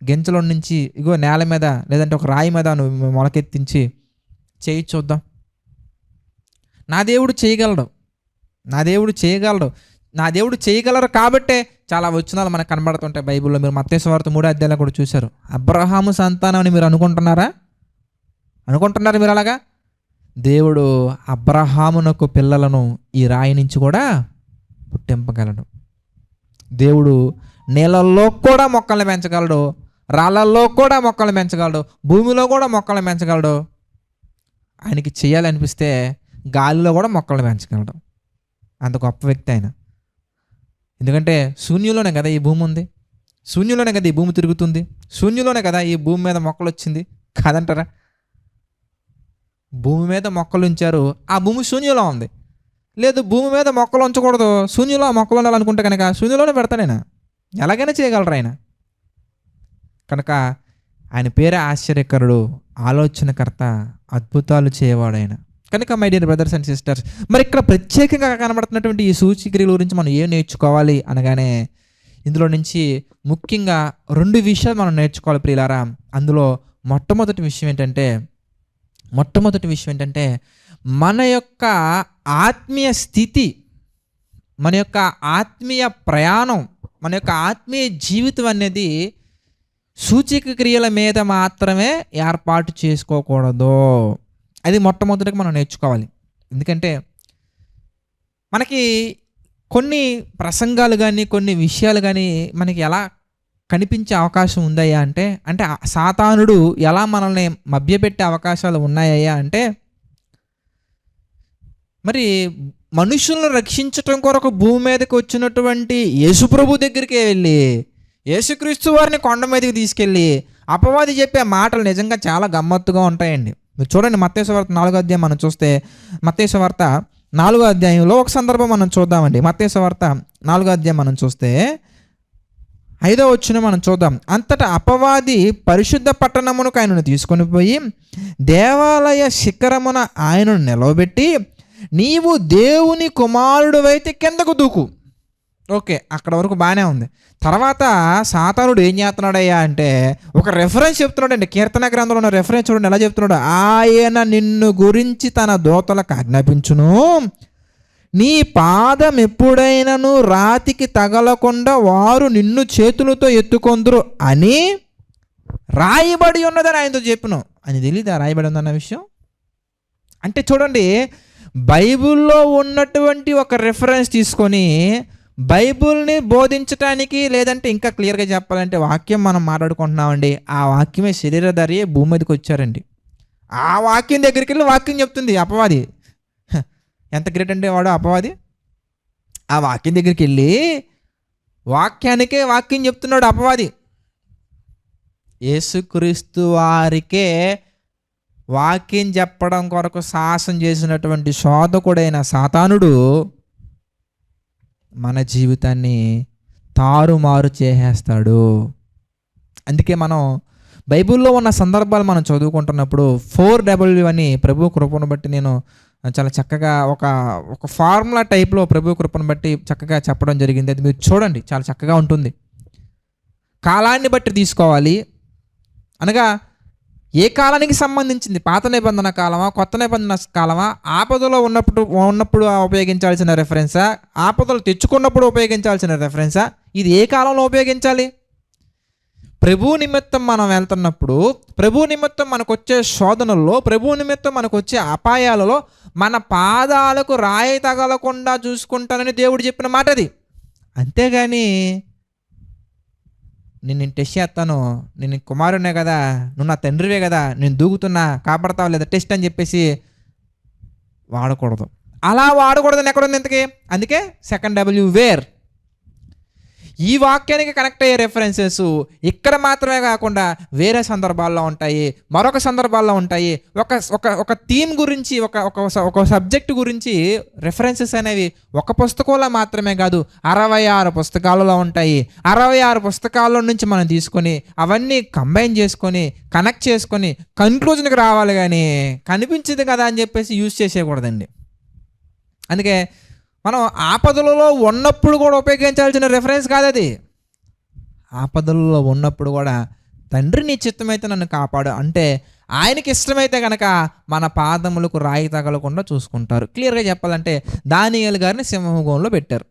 A: గింజలో నుంచి ఇగో నేల మీద లేదంటే ఒక రాయి మీద నువ్వు మొలకెత్తించి చేయి చూద్దాం. నా దేవుడు చేయగలరు కాబట్టే చాలా వచనాలు మనకు కనబడుతుంటాయి బైబిల్లో. మీరు మత్తయి సువార్త 3వ అధ్యాయంలో కూడా చూశారు. అబ్రహాము సంతానం అని మీరు అనుకుంటున్నారు మీరు అలాగా? దేవుడు అబ్రహామునకు పిల్లలను ఈ రాయి నుంచి కూడా పుట్టింపగలడు. దేవుడు నీళ్ళల్లో కూడా మొక్కల్ని పెంచగలడు, రాళ్ళల్లో కూడా మొక్కలు పెంచగలడు, భూమిలో కూడా మొక్కలు పెంచగలడు. ఆయనకి చేయాలనిపిస్తే గాలిలో కూడా మొక్కలు పెంచగలడు. అంత గొప్ప వ్యక్తి ఆయన. ఎందుకంటే శూన్యంలోనే కదా ఈ భూమి ఉంది, శూన్యంలోనే కదా ఈ భూమి తిరుగుతుంది, శూన్యంలోనే కదా ఈ భూమి మీద మొక్కలు వచ్చింది కాదంటారా? భూమి మీద మొక్కలు ఉంచారు, ఆ భూమి శూన్యంలో ఉంది. లేదు భూమి మీద మొక్కలు ఉంచకూడదు, శూన్యంలో మొక్కలు ఉండాలనుకుంటే కనుక శూన్యంలోనే పెడతాను. ఎలాగైనా చేయగలరు ఆయన. కనుక ఆయన పేరే ఆశ్చర్యకరుడు, ఆలోచనకర్త, అద్భుతాలు చేయవాడు ఆయన. కనుక my dear brothers and sisters, మరి ఇక్కడ ప్రత్యేకంగా కనబడుతున్నటువంటి ఈ సూచిక్రియల గురించి మనం ఏం నేర్చుకోవాలి అనగానే, ఇందులో నుంచి ముఖ్యంగా 2 విషయాలు మనం నేర్చుకోవాలి ప్రియులారా. అందులో మొట్టమొదటి విషయం ఏంటంటే మన యొక్క ఆత్మీయ స్థితి, మన యొక్క ఆత్మీయ ప్రయాణం, మన యొక్క ఆత్మీయ జీవితం అనేది సూచక క్రియల మీద మాత్రమే ఏర్పాటు చేసుకోకూడదు. అది మొట్టమొదటిగా మనం నేర్చుకోవాలి. ఎందుకంటే మనకి కొన్ని ప్రసంగాలు కానీ, కొన్ని విషయాలు కానీ మనకి ఎలా కనిపించే అవకాశం ఉందయ్యా అంటే సాతానుడు ఎలా మనల్ని మభ్యపెట్టే అవకాశాలు ఉన్నాయ్యా అంటే, మరి మనుషులను రక్షించటం కొరకు భూమి మీదకి వచ్చినటువంటి యేసుప్రభు దగ్గరికే వెళ్ళి, యేసుక్రీస్తు వారిని కొండ మీదకి తీసుకెళ్ళి అపవాది చెప్పే మాటలు నిజంగా చాలా గమ్మత్తుగా ఉంటాయండి. మీరు చూడండి, మత్తయి సువార్త 4వ అధ్యాయం మనం చూస్తే, మత్తయి సువార్త 4వ అధ్యాయంలో ఒక సందర్భం మనం చూద్దామండి. మత్తయి సువార్త 4వ అధ్యాయం మనం చూస్తే 5వ వచనం మనం చూద్దాం. అంతటా అపవాది పరిశుద్ధ పట్టణమునకు ఆయనను తీసుకొని పోయి దేవాలయ శిఖరమున ఆయనను నిలవబెట్టి, నీవు దేవుని కుమారుడువైతే కిందకు దూకు. ఓకే, అక్కడ వరకు బాగానే ఉంది. తర్వాత సాతానుడు ఏం చేస్తున్నాడయ్యా అంటే ఒక రెఫరెన్స్ చెప్తున్నాడండి. కీర్తన గ్రంథంలో ఉన్న రెఫరెన్స్ చూడండి ఎలా చెప్తున్నాడు. ఆయన నిన్ను గురించి తన దూతలకు ఆజ్ఞాపించును, నీ పాదం ఎప్పుడైనాను రాతికి తగలకుండా వారు నిన్ను చేతులతో ఎత్తుకొందురు అని రాయబడి ఉన్నదని ఆయనతో చెప్పును. అని తెలీదా రాయబడి ఉందన్న విషయం? అంటే చూడండి, బైబిల్లో ఉన్నటువంటి ఒక రెఫరెన్స్ తీసుకొని బైబిల్ని బోధించడానికి, లేదంటే ఇంకా క్లియర్గా చెప్పాలంటే వాక్యం మనం మాట్లాడుకుంటున్నామండి, ఆ వాక్యమే శరీరధారి భూమి మీదకి వచ్చారండి. ఆ వాక్యం దగ్గరికి వెళ్ళి వాక్యం చెప్తుంది అపవాది. ఎంత గ్రేట్ అంటే వాడు అపవాది. ఆ వాక్యం దగ్గరికి వెళ్ళి వాక్యానికే వాక్యం చెప్తున్నాడు అపవాది. యేసుక్రీస్తు వారికే వాక్యం చెప్పడం కొరకు సాహసం చేసినటువంటి శోధకుడైన సాతానుడు మన జీవితాన్ని తారుమారు చేసేస్తాడు. అందుకే మనం బైబిల్లో ఉన్న సందర్భాలు మనం చదువుకుంటున్నప్పుడు 4W అని ప్రభు కృపను బట్టి నేను చాలా చక్కగా ఒక ఫార్ములా టైప్లో ప్రభు కృపను బట్టి చక్కగా చెప్పడం జరిగింది. అది మీరు చూడండి, చాలా చక్కగా ఉంటుంది. కాలాన్ని బట్టి తీసుకోవాలి. అనగా ఏ కాలానికి సంబంధించింది, పాత నిబంధన కాలమా, కొత్త నిబంధన కాలమా, ఆపదలో ఉన్నప్పుడు ఉపయోగించాల్సిన రెఫరెన్సా, ఆపదలు తెచ్చుకున్నప్పుడు ఉపయోగించాల్సిన రెఫరెన్సా, ఇది ఏ కాలంలో ఉపయోగించాలి? ప్రభు నిమిత్తం మనం వెళ్తున్నప్పుడు, ప్రభు నిమిత్తం మనకు వచ్చే శోధనల్లో, ప్రభు నిమిత్తం మనకు వచ్చే అపాయాలలో మన పాదాలకు రాయి తగలకుండా చూసుకుంటానని దేవుడు చెప్పిన మాట అది. అంతేగాని నేను టెస్ట్ చేస్తాను, నేను కుమారునే కదా, నువ్వు నా తండ్రివే కదా, నేను దూకుతున్నా, కాపాడతావు లేదా టెస్ట్ అని చెప్పేసి వాడకూడదు. అలా వాడకూడదని ఎక్కడుంది ఇంతకీ? అందుకే 2W వేర్. ఈ వాక్యానికి కనెక్ట్ అయ్యే రెఫరెన్సెస్ ఇక్కడ మాత్రమే కాకుండా వేరే సందర్భాల్లో ఉంటాయి, మరొక సందర్భాల్లో ఉంటాయి. ఒక థీమ్ గురించి, ఒక సబ్జెక్ట్ గురించి రెఫరెన్సెస్ అనేవి ఒక పుస్తకంలో మాత్రమే కాదు, 66 పుస్తకాలలో ఉంటాయి. 66 పుస్తకాల్లో నుంచి మనం తీసుకొని అవన్నీ కంబైన్ చేసుకొని కనెక్ట్ చేసుకొని కన్క్లూజన్కి రావాలి. కానీ కనిపించింది కదా అని చెప్పేసి యూజ్ చేసేయకూడదండి. అందుకే మనం ఆపదలలో ఉన్నప్పుడు కూడా ఉపయోగించాల్సిన రెఫరెన్స్ కాదు అది. ఆపదలలో ఉన్నప్పుడు కూడా తండ్రి నీ చిత్తమైతే నన్ను కాపాడు అంటే ఆయనకి ఇష్టమైతే కనుక మన పాదములకు రాయి తగలకుండా చూసుకుంటారు. క్లియర్గా చెప్పాలంటే దానియేలు గారిని సింహభూంలో పెట్టారు.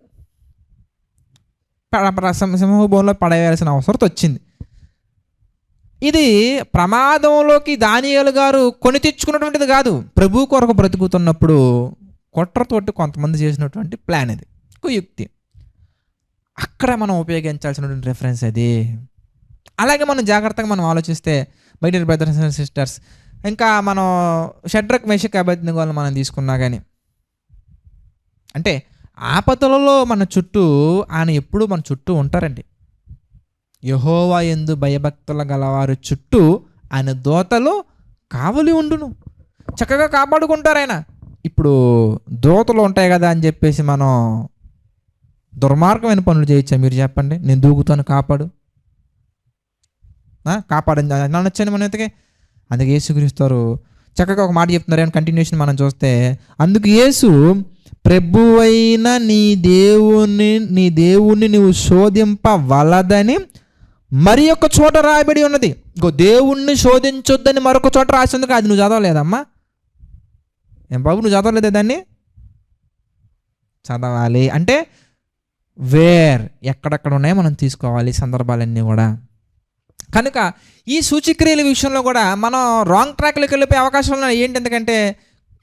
A: సింహభూంలో పడవేయాల్సిన అవసరం వచ్చింది. ఇది ప్రమాదంలోకి దానియేలు గారు కొని తెచ్చుకున్నటువంటిది కాదు. ప్రభు కొరకు బ్రతుకుతున్నప్పుడు కుట్రతోటి కొంతమంది చేసినటువంటి ప్లాన్ ఇది, కుయుక్తి. అక్కడ మనం ఉపయోగించాల్సినటువంటి రెఫరెన్స్ అది. అలాగే మనం జాగ్రత్తగా మనం ఆలోచిస్తే my dear brothers and sisters, ఇంకా మనం షడ్రక్ మేషక్ అబేద్నెగోలను మనం తీసుకున్నా కానీ, అంటే ఆపదలలో మన చుట్టూ ఆయన ఎప్పుడూ మన చుట్టూ ఉంటారండి. యెహోవా యందు భయభక్తుల గలవారు చుట్టూ ఆయన దూతలు కావలి ఉండును. చక్కగా కాపాడుకుంటారు ఆయన. ఇప్పుడు దూతలు ఉంటాయి కదా అని చెప్పేసి మనం దుర్మార్గమైన పనులు చేయొచ్చా? మీరు చెప్పండి. నేను దూకుతాను కాపాడు, కాపాడని అనొచ్చండి మన ఎత్తకి. అందుకే యేసుక్రీస్తారు చక్కగా ఒక మాట చెప్తున్నారు. అని కంటిన్యూషన్ మనం చూస్తే, అందుకు యేసు, ప్రభువైన నీ దేవుణ్ణి నువ్వు శోధింపవలదని మరి ఒక చోట రాయబడి ఉన్నది. ఇంకో దేవుణ్ణి శోధించొద్దని మరొక చోట రాసింది. అది నువ్వు చదవలేదమ్మా? ఏం బాబు, నువ్వు చదవలేదా దాన్ని? చదవాలి. అంటే ఎక్కడెక్కడ ఉన్నాయో మనం తీసుకోవాలి సందర్భాలన్నీ కూడా. కనుక ఈ సూచక్రియల విషయంలో కూడా మనం రాంగ్ ట్రాక్లోకి వెళ్ళిపోయే అవకాశాలు ఉన్నాయి. ఏంటి? ఎందుకంటే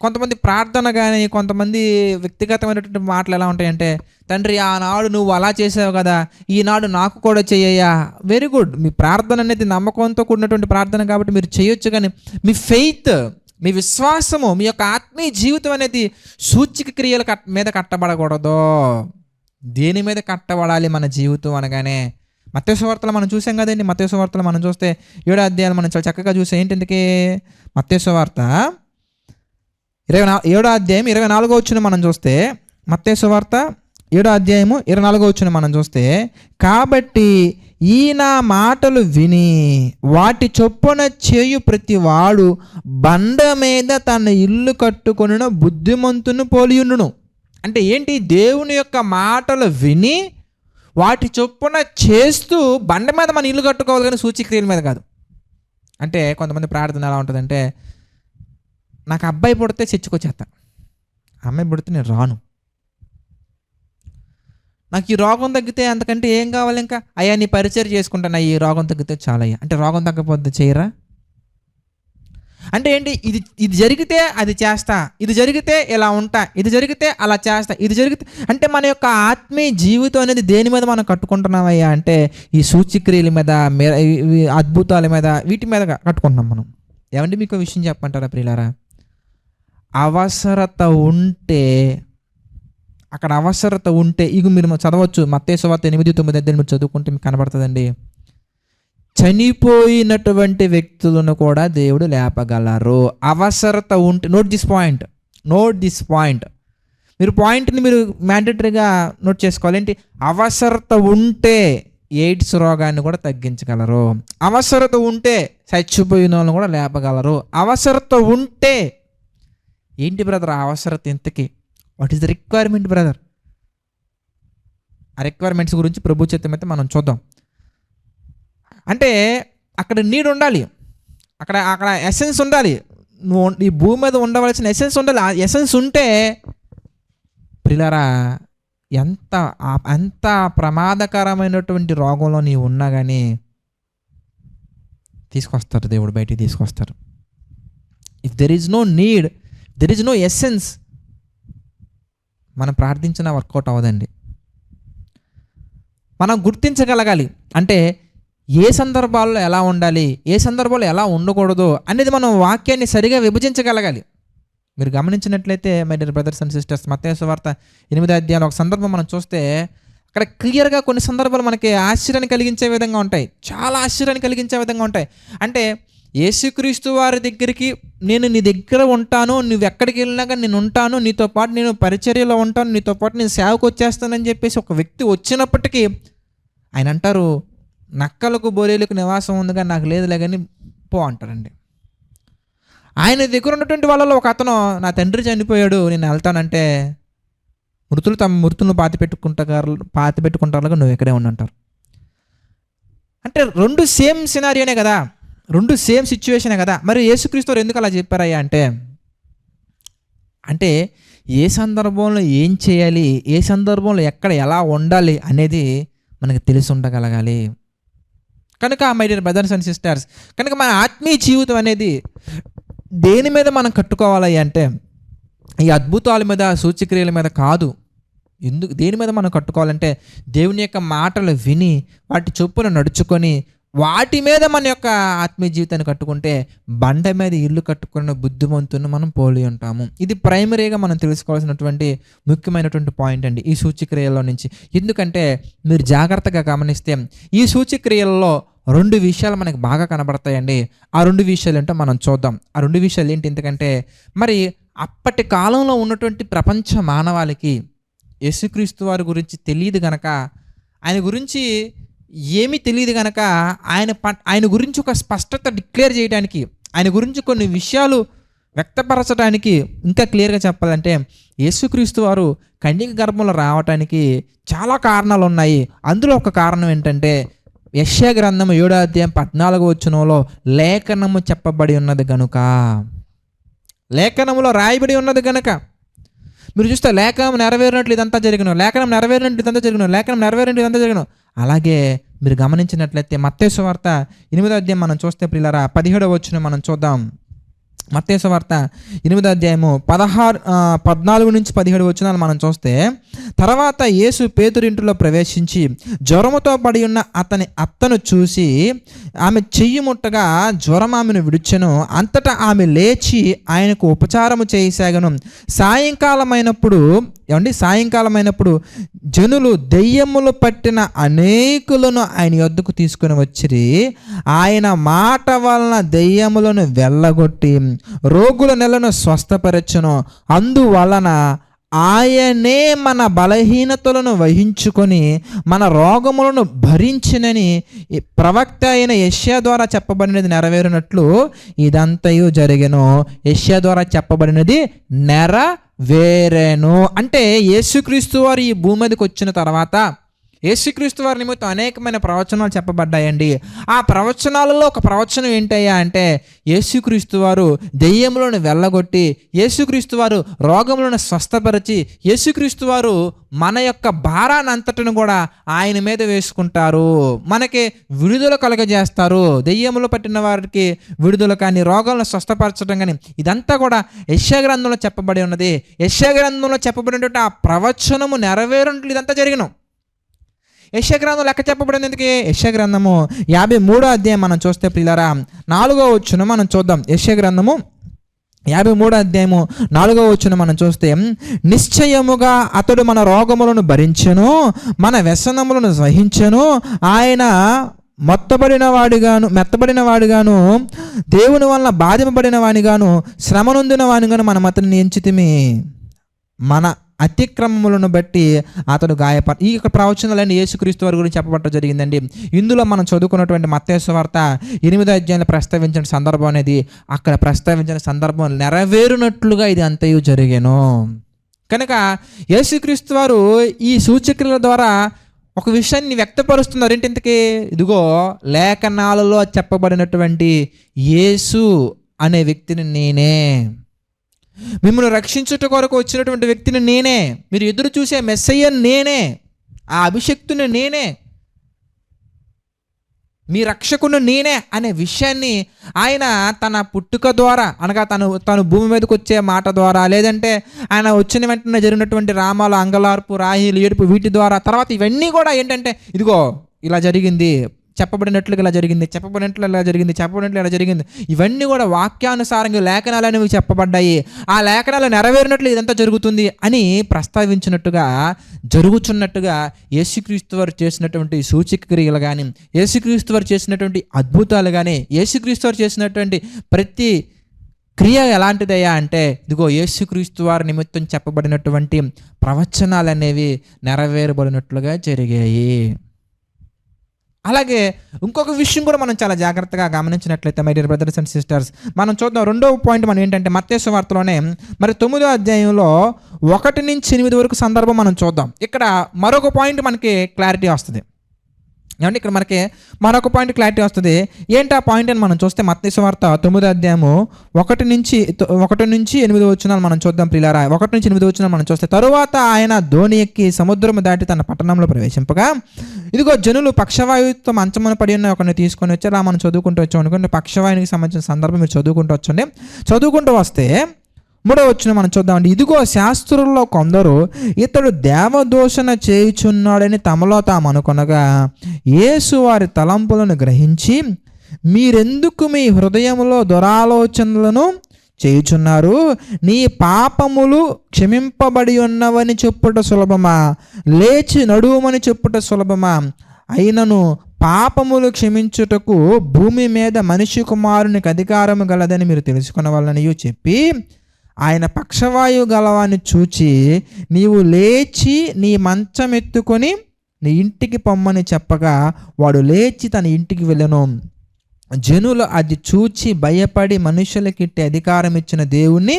A: కొంతమంది ప్రార్థన కానీ, కొంతమంది వ్యక్తిగతమైనటువంటి మాటలు ఎలా ఉంటాయంటే, తండ్రి ఆనాడు నువ్వు అలా చేసావు కదా, ఈనాడు నాకు కూడా చెయ్యయ్యా. Very good. మీ ప్రార్థన అనేది నమ్మకంతో కూడినటువంటి ప్రార్థన కాబట్టి మీరు చేయొచ్చు. కానీ మీ ఫెయిత్, మీ విశ్వాసము, మీ యొక్క ఆత్మీయ జీవితం అనేది సూచక క్రియల మీద కట్టబడకూడదు. దేని మీద కట్టబడాలి మన జీవితం అనగానే? మత్తయి సువార్తలో మనం చూసాం కదండి. మత్తయి సువార్తలో మనం చూస్తే 7వ అధ్యాయాలు మనం చాలా చక్కగా చూసాం. ఏంటందుకే మత్తయి సువార్త 7వ అధ్యాయం 24వ వచనం మనం చూస్తే, మత్తయి సువార్త 7వ అధ్యాయము 24వ వచనం మనం చూస్తే, కాబట్టి ఈ నా మాటలు విని వాటి చొప్పున చేయు ప్రతి వాడు బండ మీద తన ఇల్లు కట్టుకొనిన బుద్ధిమంతుని పోలియుండును. అంటే ఏంటి? దేవుని యొక్క మాటలు విని వాటి చొప్పున చేస్తూ బండ మీద మన ఇల్లు కట్టుకోవాలి, కానీ సూచక్రియల మీద కాదు. అంటే కొంతమంది ప్రార్థన ఎలా ఉంటుందంటే, నాకు అబ్బాయి పుడితే చర్చికొచ్చేస్తా, అమ్మాయి పుడితే నేను రాను, నాకు ఈ రోగం తగ్గితే అంతకంటే ఏం కావాలి ఇంకా, అయ్యా నీ పరిచయం చేసుకుంటాను, ఈ రోగం తగ్గితే చాలయ్యా. అంటే రోగం తగ్గకపోతే చేయరా? అంటే ఏంటి? ఇది జరిగితే అది చేస్తా, ఇది జరిగితే ఇలా ఉంటా, ఇది జరిగితే అలా చేస్తా, ఇది జరిగితే. అంటే మన యొక్క ఆత్మీయ జీవితం అనేది దేని మీద మనం కట్టుకుంటున్నామయ్యా అంటే, ఈ సూచక్రియల మీద, అద్భుతాల మీద, వీటి మీద కట్టుకుంటున్నాం మనం. ఏమంటే మీకు విషయం చెప్పంటారా ప్రియులారా? అవసరత ఉంటే, అక్కడ అవసరత ఉంటే, ఇక మీరు చదవచ్చు మత్తయి సువార్త 8:9 మీరు చదువుకుంటే మీకు కనబడుతుందండి. చనిపోయినటువంటి వ్యక్తులను కూడా దేవుడు లేపగలరు అవసరత ఉంటే. Note this point. మీరు పాయింట్ని మీరు మ్యాండేటరీగా నోట్ చేసుకోవాలి. ఏంటి? అవసరత ఉంటే ఎయిడ్స్ రోగాన్ని కూడా తగ్గించగలరు. అవసరత ఉంటే చచ్చిపోయిన వాళ్ళని కూడా లేపగలరు. అవసరత ఉంటే ఏంటి బ్రదర్ ఆ అవసరత? ఇంతకీ what is the requirement brother? ఆ రిక్వైర్మెంట్స్ గురించి ప్రభు చిత్తం అయితే మనం చూద్దాం. అంటే అక్కడ నీడ్ ఉండాలి, అక్కడ ఎసెన్స్ ఉండాలి. నువ్వు ఈ భూమి మీద ఉండవలసిన ఎసెన్స్ ఉండాలి. ఆ ఎసెన్స్ ఉంటే ప్రియులారా, ఎంత ప్రమాదకరమైనటువంటి రోగంలో నీవు ఉన్నా కానీ తీసుకొస్తారు దేవుడు, బయటికి తీసుకొస్తారు. If there is no need, there is no essence, మనం ప్రార్థించిన వర్కౌట్ అవ్వదండి. మనం గుర్తించగలగాలి. అంటే ఏ సందర్భాల్లో ఎలా ఉండాలి, ఏ సందర్భాల్లో ఎలా ఉండకూడదు అనేది మనం వాక్యాన్ని సరిగా విభజించగలగాలి. మీరు గమనించినట్లయితే my dear brothers and sisters, మత్తయి సువార్త 8వ అధ్యాయంలో ఒక సందర్భం మనం చూస్తే, అక్కడ క్లియర్గా కొన్ని సందర్భాలు మనకి ఆశ్చర్యాన్ని కలిగించే విధంగా ఉంటాయి, చాలా ఆశ్చర్యాన్ని కలిగించే విధంగా ఉంటాయి. అంటే యేసుక్రీస్తు వారి దగ్గరికి, నేను నీ దగ్గర ఉంటాను, నువ్వు ఎక్కడికి వెళ్ళినా కానీ నేను ఉంటాను, నీతో పాటు నేను పరిచర్యలో ఉంటాను, నీతో పాటు నేను సేవకు వచ్చేస్తానని చెప్పేసి ఒక వ్యక్తి వచ్చినప్పటికీ ఆయన అంటారు, నక్కలకు బొరేలకు నివాసం ఉంది కానీ నాకు లేదులే కానీ పో అంటారండి. ఆయన దగ్గర ఉన్నటువంటి వాళ్ళలో ఒక అతను, నా తండ్రి చనిపోయాడు నేను వెళ్తానంటే, మృతులు తమ మృతులను పాతి పెట్టుకుంటారుగా నువ్వు ఇక్కడే ఉండంటారు. అంటే రెండు సేమ్ సినారియోనే కదా, రెండు సేమ్ సిచ్యువేషనే కదా. మరి యేసుక్రీస్తు ఎందుకు అలా చెప్పారయ్యా అంటే ఏ సందర్భంలో ఏం చేయాలి, ఏ సందర్భంలో ఎక్కడ ఎలా ఉండాలి అనేది మనకు తెలిసి ఉండగలగాలి. కనుక my dear brothers and sisters, కనుక మన ఆత్మీయ జీవితం అనేది దేని మీద మనం కట్టుకోవాలి అంటే, ఈ అద్భుతాల మీద, సూచక్రియల మీద కాదు. దేని మీద మనం కట్టుకోవాలంటే, దేవుని యొక్క మాటలు విని వాటి చొప్పున నడుచుకొని వాటి మీద మన యొక్క ఆత్మీయ జీవితాన్ని కట్టుకుంటే బండ మీద ఇల్లు కట్టుకున్న బుద్ధిమంతుని మనం పోలి ఉంటాము. ఇది ప్రైమరీగా మనం తెలుసుకోవాల్సినటువంటి ముఖ్యమైనటువంటి పాయింట్ అండి ఈ సూచక్రియల్లో నుంచి. ఎందుకంటే మీరు జాగ్రత్తగా గమనిస్తే ఈ సూచక్రియల్లో రెండు విషయాలు మనకి బాగా కనబడతాయండి. ఆ రెండు విషయాలు ఏంటో మనం చూద్దాం. ఆ రెండు విషయాలు ఏంటి? ఎందుకంటే మరి అప్పటి కాలంలో ఉన్నటువంటి ప్రపంచ మానవాళికి యేసుక్రీస్తు వారి గురించి తెలియదు గనక, ఆయన గురించి ఏమీ తెలియదు గనక, ఆయన గురించి ఒక స్పష్టత డిక్లేర్ చేయడానికి, ఆయన గురించి కొన్ని విషయాలు వ్యక్తపరచడానికి, ఇంకా క్లియర్గా చెప్పాలంటే యేసుక్రీస్తు వారు కన్యక గర్భంలో రావటానికి చాలా కారణాలు ఉన్నాయి. అందులో ఒక కారణం ఏంటంటే యెషయా గ్రంథం 7వ అధ్యాయం 14వ వచనంలో లేఖనము చెప్పబడి ఉన్నది గనుక, లేఖనములో రాయబడి ఉన్నది గనుక. మీరు చూస్తే లేఖనం నెరవేరినట్లు ఇదంతా జరిగిన, లేఖనం నెరవేరినట్లు ఇదంతా జరిగిన, లేఖనం నెరవేరినట్లు ఇదంతా జరిగిన. అలాగే మీరు గమనించినట్లయితే మత్తయి సువార్త 8వ అధ్యాయం మనం చూస్తే ప్రియులారా 17వ వచనం మనం చూద్దాం. మత్తయి సువార్త 8వ అధ్యాయము 14 నుంచి 17 వచనాలు మనం చూస్తే, తర్వాత యేసు పేతురు ఇంటిలో ప్రవేశించి జ్వరముతో పడి ఉన్న అతని అత్తను చూసి ఆమె చెయ్యి ముట్టగా జ్వరం ఆమెను విడిచెను. అంతటా ఆమె లేచి ఆయనకు ఉపచారము చేయసాగను. సాయంకాలమైనప్పుడు జనులు దెయ్యములు పట్టిన అనేకులను ఆయన యొద్దకు తీసుకుని వచ్చిరి. ఆయన మాట వలన దెయ్యములను వెళ్ళగొట్టి రోగుల నెలను స్వస్థపరచును. అందువలన ఆయనే మన బలహీనతలను వహించుకొని మన రోగములను భరించినని ప్రవక్త అయిన యెషయా ద్వారా చెప్పబడినది నెరవేరినట్లు ఇదంతయు జరిగెను. యెషయా ద్వారా చెప్పబడినది నెరవేరెను. అంటే యేసుక్రీస్తు వారు ఈ భూమి మీదకి వచ్చిన తర్వాత యేసుక్రీస్తు వారి నిమిత్తం అనేకమైన ప్రవచనాలు చెప్పబడ్డాయండి. ఆ ప్రవచనాలలో ఒక ప్రవచనం ఏంటయ్యా అంటే యేసుక్రీస్తు వారు దెయ్యములను వెళ్ళగొట్టి, యేసుక్రీస్తు వారు రోగములను స్వస్థపరిచి, యేసుక్రీస్తు వారు మన యొక్క భారాన్ని అంతటిని కూడా ఆయన మీద వేసుకుంటారు, మనకి విడుదల కలుగజేస్తారు. దెయ్యములు పట్టిన వారికి విడుదల కానీ, రోగాలను స్వస్థపరచడం కానీ, ఇదంతా కూడా యెషయా గ్రంథంలో చెప్పబడి ఉన్నది. యెషయా గ్రంథంలో చెప్పబడినటువంటి ఆ ప్రవచనము నెరవేరినట్లు ఇదంతా జరిగిన. యెషయా గ్రంథం లెక్క చెప్పబడింది ఎందుకు? యెషయా గ్రంథము 53వ అధ్యాయం మనం చూస్తే ప్రియులారా 4వ వచనం మనం చూద్దాం. యెషయా గ్రంథము 53వ అధ్యాయము 4వ వచనం మనం చూస్తే, నిశ్చయముగా అతడు మన రోగములను భరించెను, మన వ్యసనములను సహించెను. ఆయన మెత్తబడిన వాడిగాను దేవుని వలన బాధింపబడిన వానిగాను శ్రమ నొందిన వానిగాను మనం అతన్ని ఎంచితిమి. మన అతిక్రమములను బట్టి అతడు ఈ యొక్క ప్రవచనాలన్నీ యేసుక్రీస్తు వారి గురించి చెప్పబడటం జరిగిందండి. ఇందులో మనం చదువుకున్నటువంటి మత్తయి సువార్త 8వ అధ్యాయంలో ప్రస్తావించిన సందర్భం అనేది, అక్కడ ప్రస్తావించిన సందర్భం నెరవేరునట్లుగా ఇది అంతయు జరిగేను. కనుక యేసుక్రీస్తు వారు ఈ సూచక్రియల ద్వారా ఒక విషయాన్ని వ్యక్తపరుస్తున్నారు. ఏంటింతకీ? ఇదిగో లేఖనాలలో చెప్పబడినటువంటి యేసు అనే వ్యక్తిని నేనే, మిమ్మల్ని రక్షించుట కొరకు వచ్చినటువంటి వ్యక్తిని నేనే, మీరు ఎదురు చూసే మెస్సయ్య నేనే, ఆ అభిషక్తుని నేనే, మీ రక్షకుని నేనే అనే విషయాన్ని ఆయన తన పుట్టుక ద్వారా, అనగా తను భూమి మీదకి వచ్చే మాట ద్వారా, లేదంటే ఆయన వచ్చిన వెంటనే జరిగినటువంటి రామాలు, అంగలార్పు, రాహిలు, ఏడుపు, వీటి ద్వారా, తర్వాత ఇవన్నీ కూడా ఏంటంటే ఇదిగో ఇలా జరిగింది, చెప్పబడినట్లుగా ఇలా జరిగింది, చెప్పబడినట్లు ఇలా జరిగింది, చెప్పబడినట్లు ఇలా జరిగింది, ఇవన్నీ కూడా వాక్యానుసారంగా లేఖనాలు అనేవి చెప్పబడ్డాయి. ఆ లేఖనాలు నెరవేరినట్లు ఇదంతా జరుగుతుంది అని ప్రస్తావించినట్టుగా, జరుగుతున్నట్టుగా యేసుక్రీస్తు వారు చేసినటువంటి సూచక క్రియలు కానీ, యేసుక్రీస్తు వారు చేసినటువంటి అద్భుతాలు కానీ, యేసుక్రీస్తు వారు చేసినటువంటి ప్రతి క్రియ ఎలాంటిదయ్యా అంటే ఇదిగో యేసుక్రీస్తు వారి నిమిత్తం చెప్పబడినటువంటి ప్రవచనాలు అనేవి నెరవేరబడినట్లుగా జరిగాయి. అలాగే ఇంకొక విషయం కూడా మనం చాలా జాగ్రత్తగా గమనించినట్లయితే my dear brothers and sisters, మనం చూద్దాం. రెండవ పాయింట్ మనం ఏంటంటే మత్తయి సువార్తలోనే మరి 9వ అధ్యాయంలో 1 నుంచి 8 వరకు సందర్భం మనం చూద్దాం. ఇక్కడ మరొక పాయింట్ మనకి క్లారిటీ వస్తుంది. ఏమంటే ఇక్కడ మనకి మరొక పాయింట్ క్లారిటీ వస్తుంది. ఏంటి ఆ పాయింట్ అని మనం చూస్తే మత్తయి సువార్త 9వ అధ్యాయము 1 నుంచి 8 వచనాలు మనం చూద్దాం ప్రియులారా. 1 నుంచి 8 వచనాలు మనం చూస్తే, తరువాత ఆయన దోణి ఎక్కి సముద్రము దాటి తన పట్టణంలో ప్రవేశింపగా ఇదిగో జనులు పక్షవాయువుతో మంచమున పడి ఉన్న ఒకరిని తీసుకొని వచ్చారు. మనం చదువుకుంటూ వచ్చాం అనుకోండి. పక్షవాయునికి సంబంధించిన సందర్భం మీరు చదువుకుంటూ వచ్చండి. చదువుకుంటూ వస్తే 3వ వచనం మనం చూద్దామండి. ఇదిగో శాస్త్రుల్లో కొందరు ఇతడు దేవదూషణ చేయుచున్నాడని తమలో తాము అనుకొనగా యేసు వారి తలంపులను గ్రహించి, మీరెందుకు మీ హృదయములో దురాలోచనలను చేయుచున్నారు? నీ పాపములు క్షమింపబడి ఉన్నవని చెప్పుట సులభమా, లేచి నడువమని చెప్పుట సులభమా? అయినను పాపములు క్షమించుటకు భూమి మీద మనిషి కుమారునికి అధికారము గలదని మీరు తెలుసుకునవలనియు చెప్పి ఆయన పక్షవాయువు గలవాన్ని చూచి నీవు లేచి నీ మంచం ఎత్తుకొని నీ ఇంటికి పొమ్మని చెప్పగా వాడు లేచి తన ఇంటికి వెళ్ళెను. జనులు అది చూచి భయపడి మనుషులకిట్టి అధికారం ఇచ్చిన దేవుణ్ణి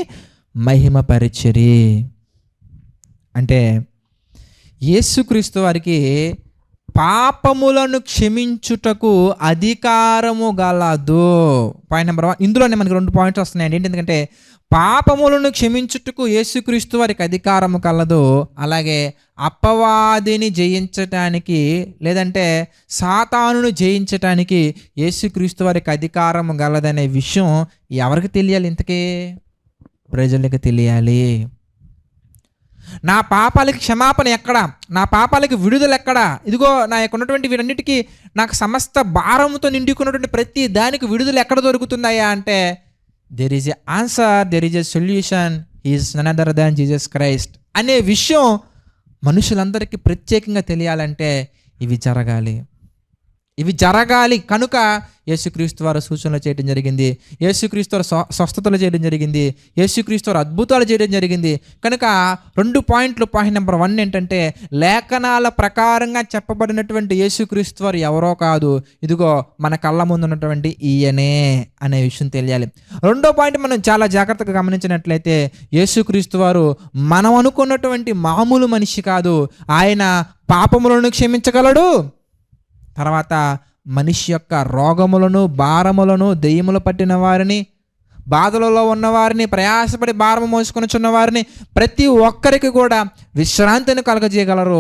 A: మహిమపరిచిరి. అంటే యేసుక్రీస్తు వారికి పాపములను క్షమించుటకు అధికారము గలదు. Point number 1. ఇందులోనే మనకి 2 పాయింట్స్ వస్తున్నాయండి. ఏంటి? ఎందుకంటే పాపములను క్షమించుటకు యేసుక్రీస్తు వారికి అధికారము కలదు, అలాగే అపవాదిని జయించటానికి లేదంటే సాతానును జయించటానికి యేసుక్రీస్తు వారికి అధికారము గలదనే విషయం ఎవరికి తెలియాలి? ఇంతకీ ప్రజలకు తెలియాలి. నా పాపాలకి క్షమాపణ ఎక్కడ? నా పాపాలకి విడుదల ఎక్కడ? ఇదిగో నా యొక్క ఉన్నటువంటి వీటన్నిటికీ నాకు సమస్త భారముతో నిండుకున్నటువంటి ప్రతి దానికి విడుదల ఎక్కడ దొరుకుతుందయ్యా అంటే there is a answer, there is a solution, is none other than Jesus Christ అనే విషయం మనుషులందరికీ ప్రత్యేకంగా తెలియాలంటే ఇవి జరగాలి. కనుక యేసుక్రీస్తు వారు సూచనలు చేయడం జరిగింది, యేసుక్రీస్తు వారు స్వస్థతలు చేయడం జరిగింది, యేసుక్రీస్తు వారు అద్భుతాలు చేయడం జరిగింది. కనుక 2 పాయింట్లు. పాయింట్ నెంబర్ 1 ఏంటంటే లేఖనాల ప్రకారంగా చెప్పబడినటువంటి యేసుక్రీస్తు వారు ఎవరో కాదు, ఇదిగో మన కళ్ళ ముందు ఉన్నటువంటి ఈయనే అనే విషయం తెలియాలి. 2వ పాయింట్ మనం చాలా జాగ్రత్తగా గమనించినట్లయితే యేసుక్రీస్తు వారు మనం అనుకున్నటువంటి మామూలు మనిషి కాదు. ఆయన పాపములను క్షమించగలడు, తర్వాత మనిషి యొక్క రోగములను భారములను దెయ్యములు పట్టిన వారిని, బాధలలో ఉన్నవారిని, ప్రయాసపడి భారము మోసుకొనిచున్న వారిని ప్రతి ఒక్కరికి కూడా విశ్రాంతిని కలగజేయగలరు,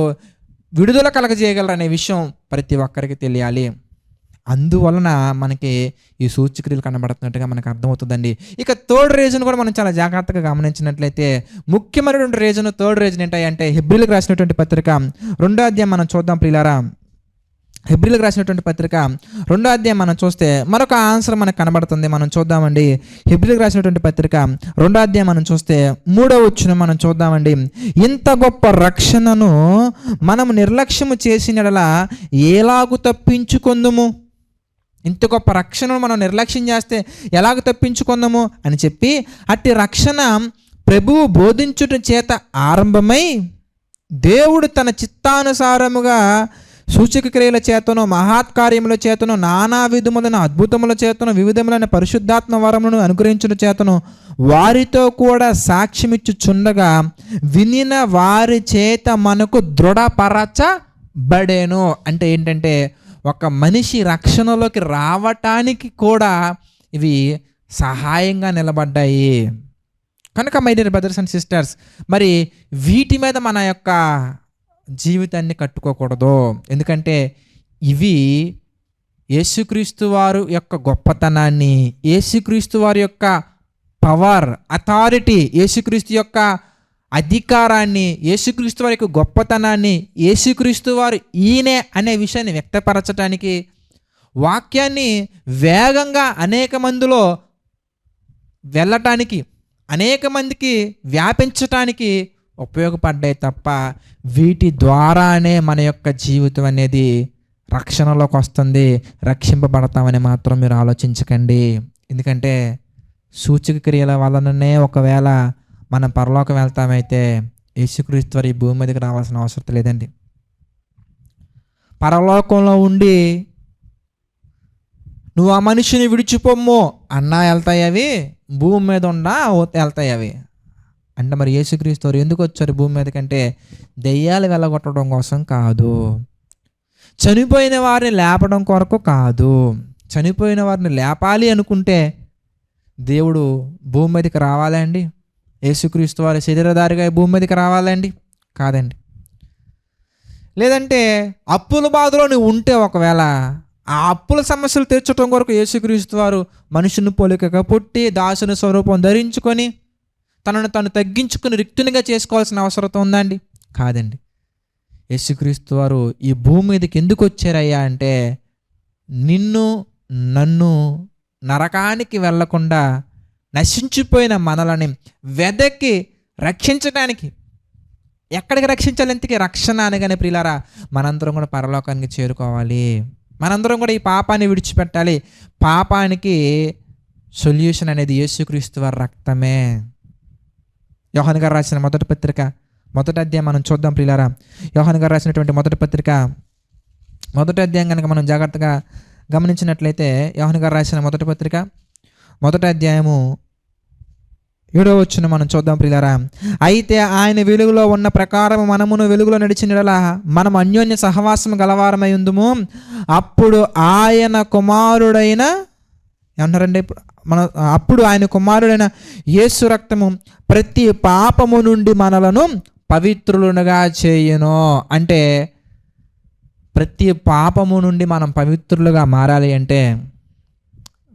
A: విడుదల కలగజేయగలరు అనే విషయం ప్రతి ఒక్కరికి తెలియాలి. అందువలన మనకి ఈ సూచక్రియలు కనబడుతున్నట్టుగా మనకు అర్థమవుతుందండి. ఇక 3rd రీజన్ కూడా మనం చాలా జాగ్రత్తగా గమనించినట్లయితే ముఖ్యమైనటువంటి రీజన్, 3rd రీజన్ ఏంటంటే హెబ్రీలకు రాసినటువంటి పత్రిక 2వ అధ్యాయం మనం చూద్దాం ప్రియులారా. హెబ్రీలకు రాసినటువంటి పత్రిక 2వ అధ్యాయం మనం చూస్తే మరొక ఆన్సర్ మనకు కనబడుతుంది. మనం చూద్దామండి. హెబ్రీలకు రాసినటువంటి పత్రిక 2వ అధ్యాయం మనం చూస్తే 3వ వచనం మనం చూద్దామండి. ఇంత గొప్ప రక్షణను మనం నిర్లక్ష్యము చేసినలా ఎలాగు తప్పించుకొందుము? ఇంత గొప్ప రక్షణను మనం నిర్లక్ష్యం చేస్తే ఎలాగ తప్పించుకుందాము అని చెప్పి అట్టి రక్షణ ప్రభువు బోధించుట చేత ఆరంభమై దేవుడు తన చిత్తానుసారముగా సూచక క్రియల చేతను, మహాత్కార్యముల చేతను, నానా విధములైన అద్భుతముల చేతను, వివిధములైన పరిశుద్ధాత్మ వరములను అనుగ్రహించుట చేతను వారితో కూడా సాక్ష్యమిచ్చుచుండగా వినిన వారి చేత మనకు దృఢపరచబడేను. అంటే ఏంటంటే ఒక మనిషి రక్షణలోకి రావటానికి కూడా ఇవి సహాయంగా నిలబడ్డాయి. కనుక my dear brothers and sisters, మరి వీటి మీద మన యొక్క జీవితాన్ని కట్టుకోకూడదు. ఎందుకంటే ఇవి యేసుక్రీస్తు వారు యొక్క గొప్పతనాన్ని, యేసుక్రీస్తు వారి యొక్క పవర్, అథారిటీ, యేసుక్రీస్తు యొక్క అధికారాన్ని, యేసుక్రీస్తు వారి యొక్క గొప్పతనాన్ని, యేసుక్రీస్తు వారు ఈయనే అనే విషయాన్ని వ్యక్తపరచడానికి, వాక్యాన్ని వేగంగా అనేక మందిలో వెళ్ళటానికి, అనేక మందికి వ్యాపించటానికి ఉపయోగపడ్డాయి తప్ప వీటి ద్వారానే మన యొక్క జీవితం అనేది రక్షణలోకి వస్తుంది, రక్షింపబడతామని మాత్రం మీరు ఆలోచించకండి. ఎందుకంటే సూచక క్రియల వలననే ఒకవేళ మనం పరలోకం వెళ్తామైతే యేసుక్రీస్తు వారు ఈ భూమి మీదకి రావాల్సిన అవసరం లేదండి. పరలోకంలో ఉండి నువ్వు ఆ మనిషిని విడిచిపోమ్ము అన్నా వెళ్తాయి అవి, భూమి మీద ఉండా వెళ్తాయి అవి. అంటే మరి యేసుక్రీస్తు వారు ఎందుకు వచ్చారు భూమి మీద కంటే దెయ్యాలు వెళ్ళగొట్టడం కోసం కాదు, చనిపోయిన వారిని లేపడం కొరకు కాదు. చనిపోయిన వారిని లేపాలి అనుకుంటే దేవుడు భూమి మీదకి రావాలండి? యేసుక్రీస్తు వారి శరీరధారిగా భూమి మీదకి రావాలండి? కాదండి. లేదంటే అప్పుల బాధలో నువ్వు ఉంటే ఒకవేళ ఆ అప్పుల సమస్యలు తీర్చడం కొరకు యేసుక్రీస్తు వారు మనుషుని పోలికగా పుట్టి దాసుని స్వరూపం ధరించుకొని తనను తను తగ్గించుకుని రిక్తునిగా చేసుకోవాల్సిన అవసరం ఉందండి? కాదండి. యేసుక్రీస్తు వారు ఈ భూమి మీదకి ఎందుకు వచ్చారయ్యా అంటే నిన్ను నన్ను నరకానికి వెళ్లకుండా నశించిపోయిన మనలని వెదకి రక్షించడానికి. ఎక్కడికి రక్షించాలి? ఇంతకీ రక్షణ అనగానే ప్రియులారా మనందరం కూడా పరలోకానికి చేరుకోవాలి, మనందరం కూడా ఈ పాపాన్ని విడిచిపెట్టాలి. పాపానికి సొల్యూషన్ అనేది యేసుక్రీస్తు వారి రక్తమే. యోహాను గారు రాసిన మొదటి పత్రిక మొదటి అధ్యాయం మనం చూద్దాం ప్రియులారా. యోహాను గారు రాసినటువంటి మొదటి పత్రిక మొదటి అధ్యాయం కనుక మనం జాగ్రత్తగా గమనించినట్లయితే, యోహాను గారు రాసిన మొదటి పత్రిక మొదటి అధ్యాయము 7వ వచనం మనం చూద్దాం ప్రియులారా. అయితే ఆయన వెలుగులో ఉన్న ప్రకారం మనమును వెలుగులో నడిచినలా మనం అన్యోన్య సహవాసం గలవారమై ఉందుము. అప్పుడు ఆయన కుమారుడైన ఏమన్నారండి అప్పుడు ఆయన కుమారుడైన యేసు రక్తము ప్రతి పాపము నుండి మనలను పవిత్రులుగా చేయును. అంటే ప్రతి పాపము నుండి మనం పవిత్రులుగా మారాలి అంటే,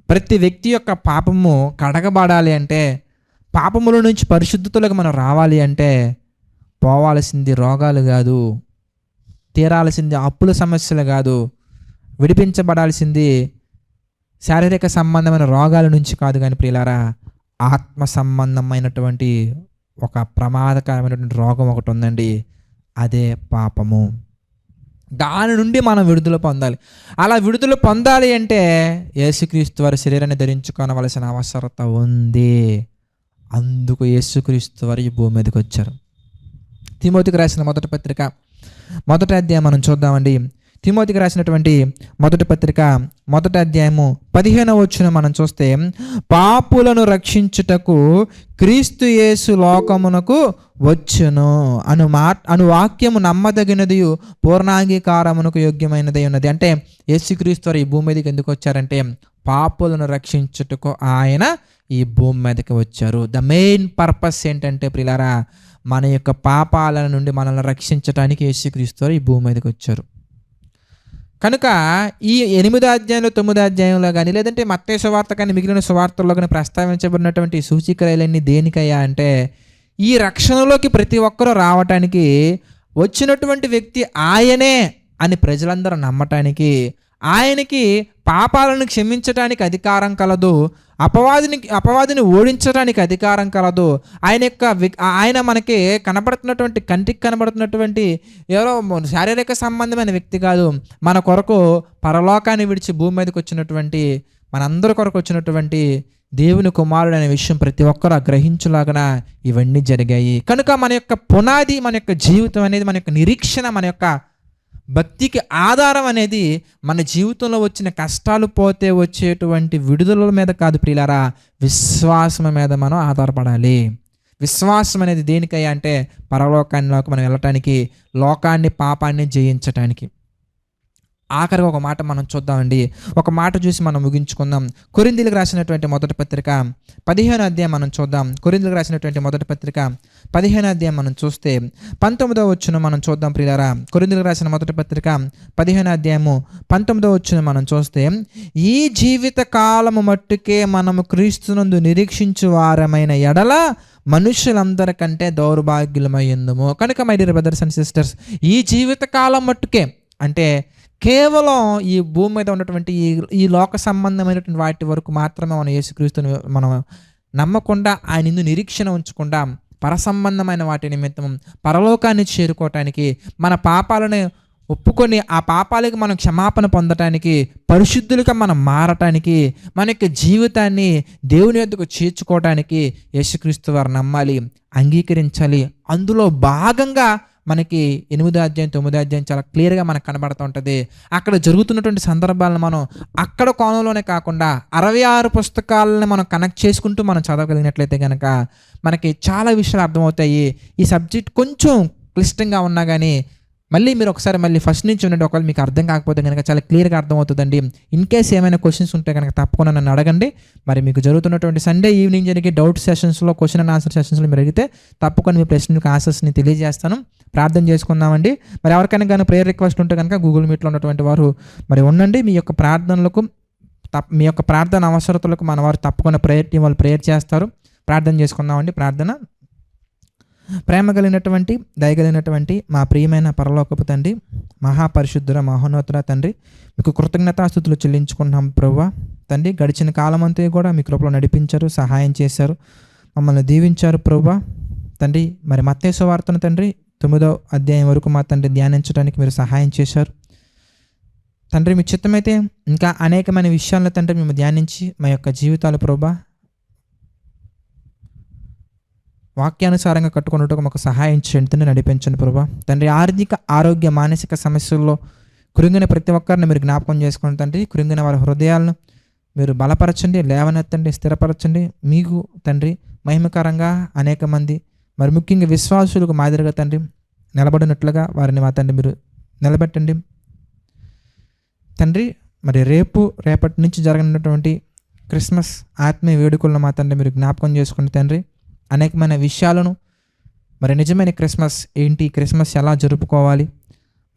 A: ప్రతి వ్యక్తి యొక్క పాపము కడగబడాలి అంటే, పాపముల నుంచి పరిశుద్ధతలకు మనం రావాలి అంటే, పోవాల్సింది రోగాలు కాదు, తీరాల్సింది అప్పుల సమస్యలు కాదు, విడిపించబడాల్సింది శారీరక సంబంధమైన రోగాల నుంచి కాదు కానీ ప్రియులారా, ఆత్మ సంబంధమైనటువంటి ఒక ప్రమాదకరమైనటువంటి రోగం ఒకటి ఉందండి. అదే పాపము. దాని నుండి మనం విడుదల పొందాలి. అలా విడుదల పొందాలి అంటే యేసుక్రీస్తు వారి శరీరాన్ని ధరించుకోవలసిన అవసరత ఉంది. అందుకు యేసుక్రీస్తు వారు ఈ భూమి మీదకి వచ్చారు. తిమోతికి రాసిన మొదటి పత్రిక మొదటి అధ్యాయం మనం చూద్దామండి. తిమోతికి రాసినటువంటి మొదటి పత్రిక మొదటి అధ్యాయము 15వ వచనం మనం చూస్తే, పాపులను రక్షించుటకు క్రీస్తు యేసు లోకమునకు వచ్చును అను వాక్యము నమ్మదగినది, పూర్ణాంగీకారమునకు యోగ్యమైనది ఉన్నది. అంటే యేసుక్రీస్తు వారు ఈ భూమి మీదకి ఎందుకు వచ్చారంటే, పాపులను రక్షించుటకు ఆయన ఈ భూమి మీదకి వచ్చారు. ద మెయిన్ పర్పస్ ఏంటంటే ప్రియులారా, మన యొక్క పాపాల నుండి మనల్ని రక్షించడానికి యేసుక్రీస్తు వారు ఈ భూమి మీదకి వచ్చారు. కనుక ఈ 8వ అధ్యాయంలో 9వ అధ్యాయంలో కానీ, లేదంటే మత్తయి సువార్త కానీ మిగిలిన సువార్తల్లో కానీ ప్రస్తావించబడినటువంటి సూచిక్రియలన్నీ దేనికయ్యా అంటే, ఈ రక్షణలోకి ప్రతి ఒక్కరూ రావటానికి, వచ్చినటువంటి వ్యక్తి ఆయనే అని ప్రజలందరూ నమ్మటానికి, ఆయనకి పాపాలను క్షమించటానికి అధికారం కలదు, అపవాదిని ఓడించడానికి అధికారం కలదు. ఆయన మనకి కనబడుతున్నటువంటి, కంటికి కనబడుతున్నటువంటి ఎవరో శారీరక సంబంధమైన వ్యక్తి కాదు. మన కొరకు పరలోకాన్ని విడిచి భూమి మీదకి వచ్చినటువంటి, మనందరి కొరకు వచ్చినటువంటి దేవుని కుమారుడు అనే విషయం ప్రతి ఒక్కరూ గ్రహించులాగా ఇవన్నీ జరిగాయి. కనుక మన యొక్క పునాది, మన యొక్క జీవితం అనేది, మన యొక్క నిరీక్షణ, మన యొక్క భక్తికి ఆధారం అనేది మన జీవితంలో వచ్చిన కష్టాలు పోతే వచ్చేటువంటి విడుదల మీద కాదు ప్రియులారా, విశ్వాసం మీద మనం ఆధారపడాలి. విశ్వాసం అనేది దేనికయ్యా అంటే, పరలోకానికి మనం వెళ్ళటానికి, లోకాన్ని పాపాన్ని జయించటానికి. ఆఖరిగా ఒక మాట మనం చూద్దామండి. ఒక మాట చూసి మనం ముగించుకుందాం. కొరింథీయులకు రాసినటువంటి మొదటి పత్రిక 15వ అధ్యాయం మనం చూద్దాం. కొరింథీయులకు రాసినటువంటి మొదటి పత్రిక 15వ అధ్యాయం మనం చూస్తే 19వ వచనం మనం చూద్దాం ప్రియులారా. కొరింథీయులకు రాసిన మొదటి పత్రిక 15వ అధ్యాయము 19వ వచనం మనం చూస్తే, ఈ జీవిత కాలము మట్టుకే మనము క్రీస్తునందు నిరీక్షించు వారమైన ఎడల మనుషులందరికంటే దౌర్భాగ్యులమయ్యుందుము. కనుక my dear brothers and sisters, ఈ జీవిత కాలం మట్టుకే అంటే కేవలం ఈ భూమి మీద ఉన్నటువంటి ఈ లోక సంబంధమైనటువంటి వాటి వరకు మాత్రమే మనం యేసుక్రీస్తుని మనం నమ్మకుండా, ఆయన ఇందు నిరీక్షణ ఉంచకుండా, పరసంబంధమైన వాటి నిమిత్తం పరలోకాన్ని చేరుకోవటానికి, మన పాపాలను ఒప్పుకొని ఆ పాపాలకి మనం క్షమాపణ పొందటానికి, పరిశుద్ధులుగా మనం మారటానికి, మన యొక్క జీవితాన్ని దేవుని యొద్దకు చేర్చుకోవటానికి యేసుక్రీస్తు వారు నమ్మాలి, అంగీకరించాలి. అందులో భాగంగా మనకి 8వ అధ్యాయం 9వ అధ్యాయం చాలా క్లియర్గా మనకు కనబడుతూ ఉంటుంది. అక్కడ జరుగుతున్నటువంటి సందర్భాలను మనం అక్కడ కోణంలోనే కాకుండా 66 పుస్తకాలను మనం కనెక్ట్ చేసుకుంటూ మనం చదవగలిగినట్లయితే కనుక మనకి చాలా విషయాలు అర్థమవుతాయి. ఈ సబ్జెక్ట్ కొంచెం క్లిష్టంగా ఉన్నా కానీ మళ్ళీ మీరు ఒకసారి మళ్ళీ ఫస్ట్ నుంచి ఉండండి. ఒకవేళ మీకు అర్థం కాకపోతే కనుక చాలా క్లియర్గా అర్థమవుతుందండి. ఇన్ కేస్ ఏమైనా క్వశ్చన్స్ ఉంటే కనుక తప్పకుండా నన్ను అడగండి. మరి మీకు జరుగుతున్నటువంటి సండే ఈవినింగ్ జరిగే డౌట్ సెషన్స్లో, క్వశ్చన్ అండ్ ఆన్సర్ సెషన్స్లో మీరు అడిగితే తప్పకుండా మీ ప్రశ్నలకు ఆన్సర్స్ని తెలియజేస్తాను. ప్రార్థన చేసుకుందామండి. మరి ఎవరికైనా కానీ ప్రేయర్ రిక్వెస్ట్ ఉంటే కనుక గూగుల్ మీట్లో ఉన్నటువంటి వారు మరి ఉండండి. మీ యొక్క ప్రార్థనలకు, మీ యొక్క ప్రార్థన అవసరతలకు మన వారు తప్పకుండా ప్రేయర్ టీం వాళ్ళు ప్రేయర్ చేస్తారు. ప్రార్థన చేసుకుందామండి. ప్రార్థన. ప్రేమ కలిగినటువంటి, దయగలిగినటువంటి మా ప్రియమైన పరలోకపు తండ్రి, మహాపరిశుద్ధుర మహోన్నతుడ తండ్రి, మీకు కృతజ్ఞతాస్తుతులు చెల్లించుకుంటున్నాం ప్రభువా. తండ్రి, గడిచిన కాలం అంతా కూడా మీ కృపలో నడిపించారు, సహాయం చేశారు, మమ్మల్ని దీవించారు ప్రభువా. తండ్రి, మరి మత్తయి సువార్తను తండ్రి 9వ అధ్యాయం వరకు మా తండ్రి ధ్యానించడానికి మీరు సహాయం చేశారు తండ్రి. మీ చిత్తమైతే ఇంకా అనేకమైన విషయాలను తండ్రి మేము ధ్యానించి మా యొక్క జీవితాలు ప్రభువా వాక్యానుసారంగా కట్టుకున్నట్టుగా మాకు సహాయం చేయండి తండ్రి, నడిపించండి ప్రభా. తండ్రి, ఆర్థిక ఆరోగ్య మానసిక సమస్యల్లో కృంగిన ప్రతి ఒక్కరిని మీరు జ్ఞాపకం చేసుకోండి తండ్రి. కృంగిన వారి హృదయాలను మీరు బలపరచండి, లేవనెత్తండి, స్థిరపరచండి. మీకు తండ్రి మహిమకరంగా అనేక మంది, మరి ముఖ్యంగా విశ్వాసులకు మాదిరిగా తండ్రి నిలబడినట్లుగా వారిని మా తండ్రి మీరు నిలబెట్టండి తండ్రి. మరి రేపటి నుంచి జరగనున్నటువంటి క్రిస్మస్ ఆత్మీయ వేడుకలను మా తండ్రి మీరు జ్ఞాపకం చేసుకోండి తండ్రి. అనేకమైన విషయాలను, మరి నిజమైన క్రిస్మస్ ఏంటి, క్రిస్మస్ ఎలా జరుపుకోవాలి,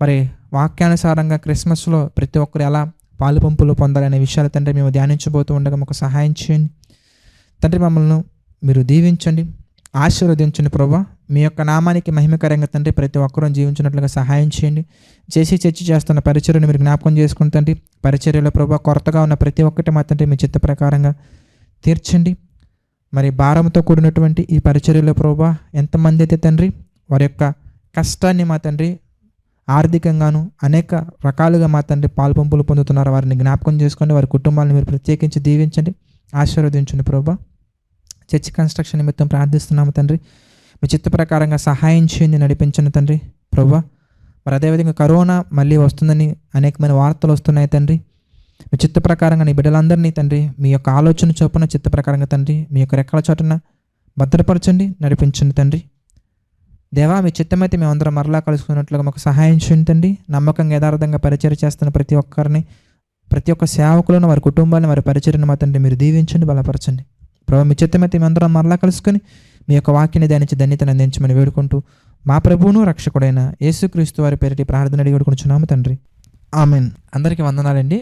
A: మరి వాక్యానుసారంగా క్రిస్మస్లో ప్రతి ఒక్కరు ఎలా పాలు పంపులు పొందాలనే విషయాలు తండ్రి మేము ధ్యానించబోతూ ఉండగా మాకు సహాయం చేయండి తండ్రి. మమ్మల్ని మీరు దీవించండి, ఆశీర్వదించండి ప్రభా. మీ యొక్క నామానికి మహిమకరంగా తండ్రి ప్రతి ఒక్కరూ జీవించినట్లుగా సహాయం చేయండి. చర్చి చేస్తున్న పరిచర్యను మీరు జ్ఞాపకం చేసుకుని తండ్రి. పరిచర్యలో ప్రభా కొరతగా ఉన్న ప్రతి ఒక్కటి మా తండ్రి మీ చిత్త ప్రకారంగా తీర్చండి. మరి భారంతో కూడినటువంటి ఈ పరిచర్యలో ప్రభా ఎంతమంది అయితే తండ్రి వారి యొక్క కష్టాన్ని మా తండ్రి ఆర్థికంగాను అనేక రకాలుగా మా తండ్రి పాల్పంపులు పొందుతున్నారు, వారిని జ్ఞాపకం చేసుకోండి. వారి కుటుంబాలను మీరు ప్రత్యేకించి దీవించండి, ఆశీర్వదించండి ప్రభా. చర్చి కన్స్ట్రక్షన్ నిమిత్తం ప్రార్థిస్తున్నాము తండ్రి. మీ చిత్త ప్రకారంగా సహాయం చేయండి, నడిపించండి తండ్రి ప్రభా. మరి అదేవిధంగా కరోనా మళ్ళీ వస్తుందని అనేకమైన వార్తలు వస్తున్నాయి తండ్రి. మీ చిత్త ప్రకారంగా నీ బిడ్డలందరినీ తండ్రి మీ యొక్క ఆలోచన చొప్పున చిత్త ప్రకారంగా తండ్రి మీ యొక్క రెక్కల చోటున భద్రపరచండి, నడిపించండి తండ్రి. దేవా, మీ చిత్తమైతే మేమందరం మరలా కలుసుకున్నట్లుగా మాకు సహాయం చేయండి తండ్రి. నమ్మకంగా యథార్థంగా పరిచర్య చేస్తున్న ప్రతి ఒక్కరిని, ప్రతి ఒక్క సేవకులను, వారి కుటుంబాన్ని, వారి పరిచర్యను మా తండ్రి మీరు దీవించండి, బలపరచండి ప్రభావ. మీ చిత్తమైతే మేమందరం మరలా కలుసుకొని మీ యొక్క వాక్యాన్ని ధ్యానించి ధన్యతను అందించమని వేడుకుంటూ మా ప్రభువును రక్షకుడైన యేసుక్రీస్తు వారి పేరిటి ప్రార్థన అడిగి వేడుకుంటున్నాము తండ్రి, ఆమెన్. అందరికీ వందనాలండి.